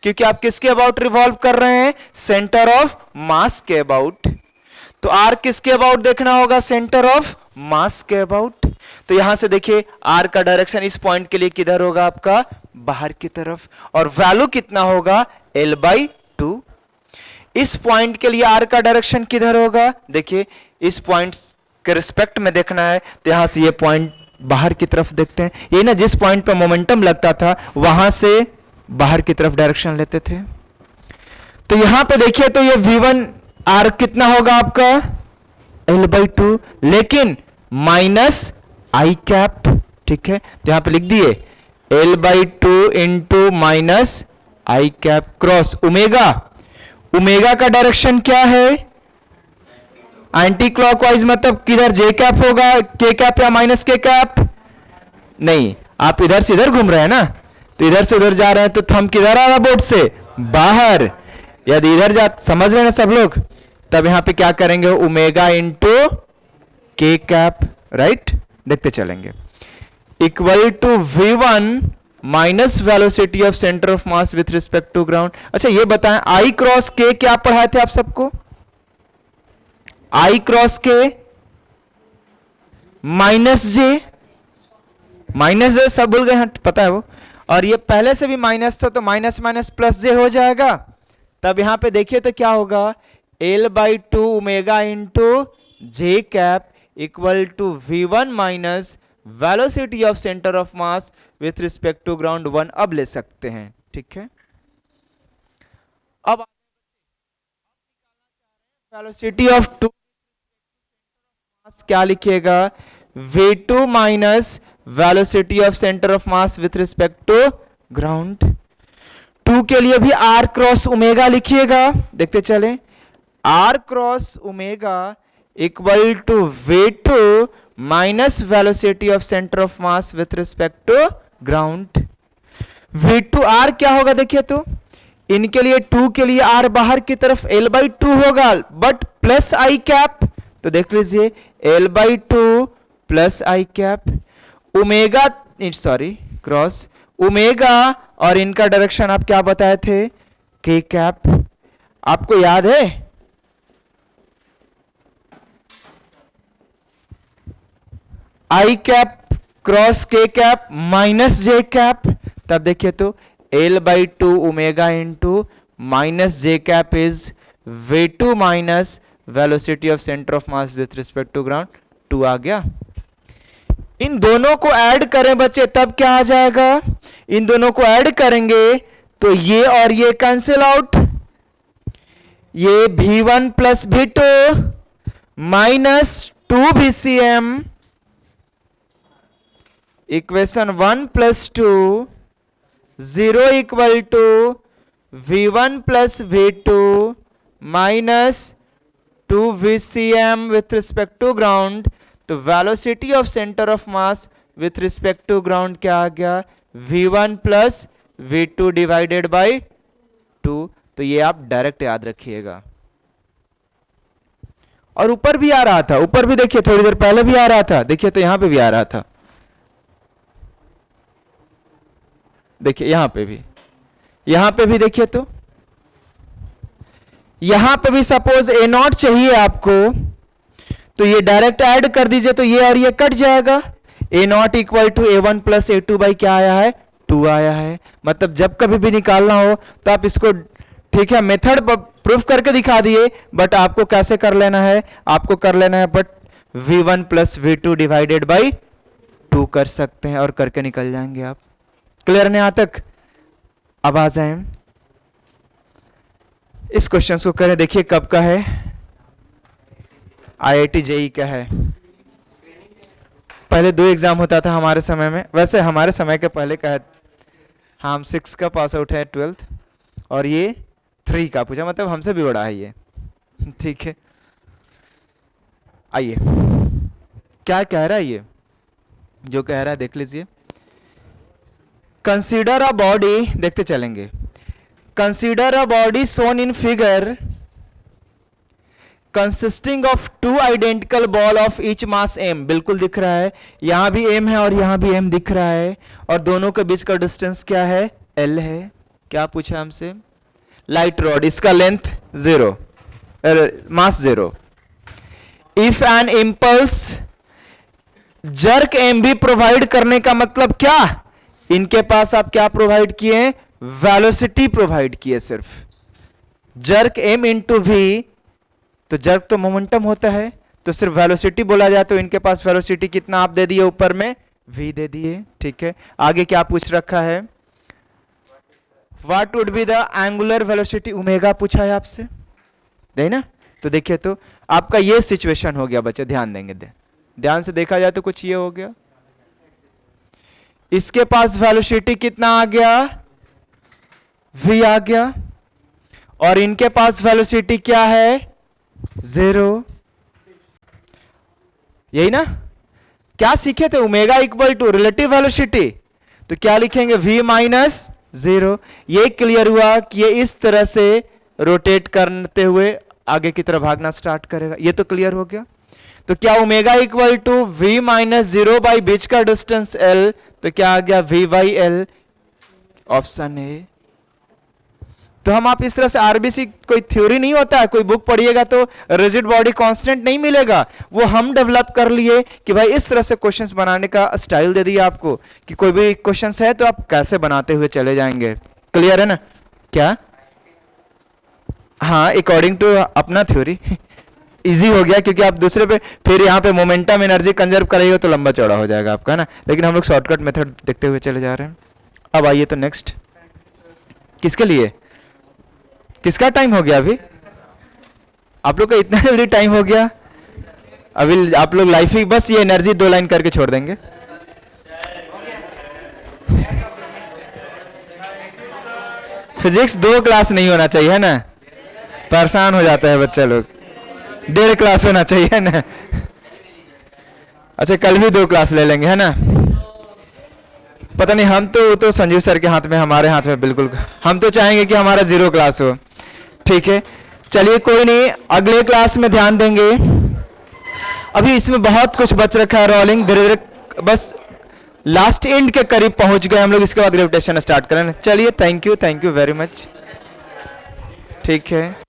क्योंकि आप किसके अबाउट रिवॉल्व कर रहे हैं, सेंटर ऑफ मास के अबाउट। तो आर किसके अबाउट देखना होगा, सेंटर ऑफ मास के अबाउट। तो यहां से देखिए आर का डायरेक्शन इस पॉइंट के लिए किधर होगा, आपका बाहर की तरफ, और वैल्यू कितना होगा, L/2। इस पॉइंट के लिए आर का डायरेक्शन किधर होगा, देखिए इस पॉइंट के रिस्पेक्ट में देखना है, तो यहां से ये पॉइंट बाहर की तरफ देखते हैं, ये ना जिस पॉइंट पर मोमेंटम लगता था वहां से बाहर की तरफ डायरेक्शन लेते थे। तो यहां पे देखिए तो ये V1 आर कितना होगा आपका, L/2, लेकिन माइनस आई कैप, ठीक है, तो यहां पे लिख दिए L/2 इंटू माइनस आई कैप क्रॉस ओमेगा। ओमेगा का डायरेक्शन क्या है, एंटी क्लॉकवाइज, मतलब किधर, जे कैप होगा, के कैप या माइनस के कैप, नहीं, आप इधर से इधर घूम रहे हैं ना, तो इधर से उधर जा रहे हैं, तो थंब किधर आ रहा बोर्ड से बाहर। यदि इधर जा, समझ रहे हैं ना सब लोग, तब यहां पे क्या करेंगे, omega into K cap, right, देखते चलेंगे, equal to V1 minus velocity of centre of mass with respect to ground. अच्छा ये बताएं, आई क्रॉस के क्या पढ़ाए थे आप सबको, आई क्रॉस के माइनस जे, माइनस जे सब भूल गए हैं, पता है वो, और ये पहले से भी माइनस था, तो माइनस माइनस प्लस जे हो जाएगा। तब यहां पे देखिए तो क्या होगा, L/2 omega into J cap equal to V1 minus velocity of centre of mass with respect to ground 1। अब ले सकते हैं, ठीक है। अब वेलोसिटी ऑफ 2 क्या लिखिएगा, V2 minus velocity of centre of mass with respect to ground. 2 के लिए भी R क्रॉस ओमेगा लिखिएगा, देखते चलें, R cross omega equal to V2 minus velocity of centre of mass with respect to ground. V2R क्या होगा, देखिए तो इनके लिए 2 के लिए R बाहर की तरफ L/2 होगा, बट प्लस आई कैप, तो देख लीजिए L/2 plus i cap, omega sorry cross omega, और इनका डायरेक्शन आप क्या बताए थे, के कैप, आपको याद है, I cap cross K cap minus J cap. तब देखिए तो L/2 omega into minus J cap is V2 minus velocity of centre of mass with respect to ground, 2 आ गया। इन दोनों को ऐड करें बच्चे, तब क्या आ जाएगा, इन दोनों को ऐड करेंगे तो ये और ये कैंसिल आउट, ये V1 plus V2 minus 2 VCM equation 1 plus 2 0 equal to V1 plus V2 minus 2 VCM with respect to ground. तो velocity of centre of mass with respect to ground क्या आ गया, V1 plus V2 divided by 2। तो ये आप डायरेक्ट याद रखिएगा। और ऊपर भी आ रहा था, ऊपर भी देखिए थोड़ी देर पहले भी आ रहा था, देखिए तो यहां पे भी आ रहा था, देखिए यहां पे भी, यहां पे भी देखिए तो यहां पे भी सपोज A0 चाहिए आपको, तो ये डायरेक्ट ऐड कर दीजिए, तो ये और ये कट जाएगा, A0 equal to A1 plus A2 by क्या आया है, 2 आया है। मतलब जब कभी भी निकालना हो तो आप इसको, ठीक है, मेथड प्रूफ करके दिखा दिए, बट आपको कैसे कर लेना है, आपको कर लेना है but V1 plus V2 divided by 2 कर सकते हैं और करके निकल जाएंगे आप। क्लियर नहीं यहां तक? अब आ जाए इस क्वेश्चन को करें, देखिए कब का है, IIT JEE का है। पहले 2 एग्जाम होता था हमारे समय में, वैसे हमारे समय के पहले का है, हम 6 का पास आउट है 12th, और ये 3 का पूछा, मतलब हमसे भी बड़ा है ये, ठीक है। आइए क्या कह रहा है ये, जो कह रहा है देख लीजिए। कंसीडर अ बॉडी, देखते चलेंगे, consider a body shown in figure consisting of two identical ball of each mass m, बिल्कुल दिख रहा है, यहां भी m है और यहां भी m दिख रहा है, और दोनों के बीच का डिस्टेंस क्या है, l है। क्या पूछा हमसे, लाइट रॉड, इसका length 0, mass 0। If an impulse jerk m भी प्रोवाइड करने का मतलब क्या, इनके पास आप क्या प्रोवाइड किए, वेलोसिटी प्रोवाइड किए। सिर्फ जर्क m इंटू वी, तो जर्क तो मोमेंटम होता है, तो सिर्फ वेलोसिटी बोला जाए तो इनके पास वेलोसिटी कितना आप दे दिए, ऊपर में v दे दिए। ठीक है, आगे क्या पूछ रखा है, what would be the angular velocity, omega पूछा है आपसे, दे ना। तो देखिए, तो आपका ये सिचुएशन हो गया बच्चे, ध्यान देंगे, ध्यान से देखा जाए तो कुछ ये हो गया, इसके पास वेलोसिटी कितना आ गया, v आ गया, और इनके पास वेलोसिटी क्या है, 0। यही ना, क्या सीखे थे, omega equal to relative velocity, तो क्या लिखेंगे, v माइनस 0। ये क्लियर हुआ कि ये इस तरह से रोटेट करते हुए आगे की तरफ भागना स्टार्ट करेगा, ये तो क्लियर हो गया। तो क्या omega equal to v minus 0 by बीच का डिस्टेंस l, तो क्या आ गया, v by l, option A. तो हम आप इस तरह से, आरबीसी कोई थ्योरी नहीं होता है, कोई बुक पढ़िएगा तो रिजिड बॉडी कांस्टेंट नहीं मिलेगा, वो हम डेवलप कर लिए कि भाई इस तरह से क्वेश्चंस बनाने का स्टाइल दे दिया आपको कि कोई भी क्वेश्चंस है तो आप कैसे बनाते हुए चले जाएंगे। क्लियर है ना, क्या, हाँ, अकॉर्डिंग टू अपना थ्योरी इजी हो गया, क्योंकि आप दूसरे पे फिर यहाँ पे मोमेंटम एनर्जी कंजर्व करेंगे तो लंबा चौड़ा हो जाएगा आपका, है ना। लेकिन हम लोग शॉर्टकट मेथड देखते हुए चले जा रहे हैं। अब आइए तो नेक्स्ट, किसके लिए, किसका टाइम हो गया, अभी आप लोग का इतना जल्दी टाइम हो गया, अभी आप लोग लाइफ ही बस ये एनर्जी 2 लाइन करके छोड़ देंगे। फिजिक्स 2 क्लास नहीं होना चाहिए, है ना, परेशान हो जाता है बच्चा लोग, 1.5 क्लास होना चाहिए ना। अच्छा, कल भी 2 क्लास ले लेंगे, है ना। पता नहीं, हम तो संजीव सर के हाथ में, हमारे हाथ में बिल्कुल, हम तो चाहेंगे कि हमारा 0 क्लास हो। ठीक है, चलिए कोई नहीं, अगले क्लास में ध्यान देंगे। अभी इसमें बहुत कुछ बच रखा है, रोलिंग धीरे धीरे बस लास्ट एंड के करीब पहुंच गए हम लोग, इसके बाद ग्रेविटेशन स्टार्ट करें। चलिए, थैंक यू वेरी मच। ठीक है।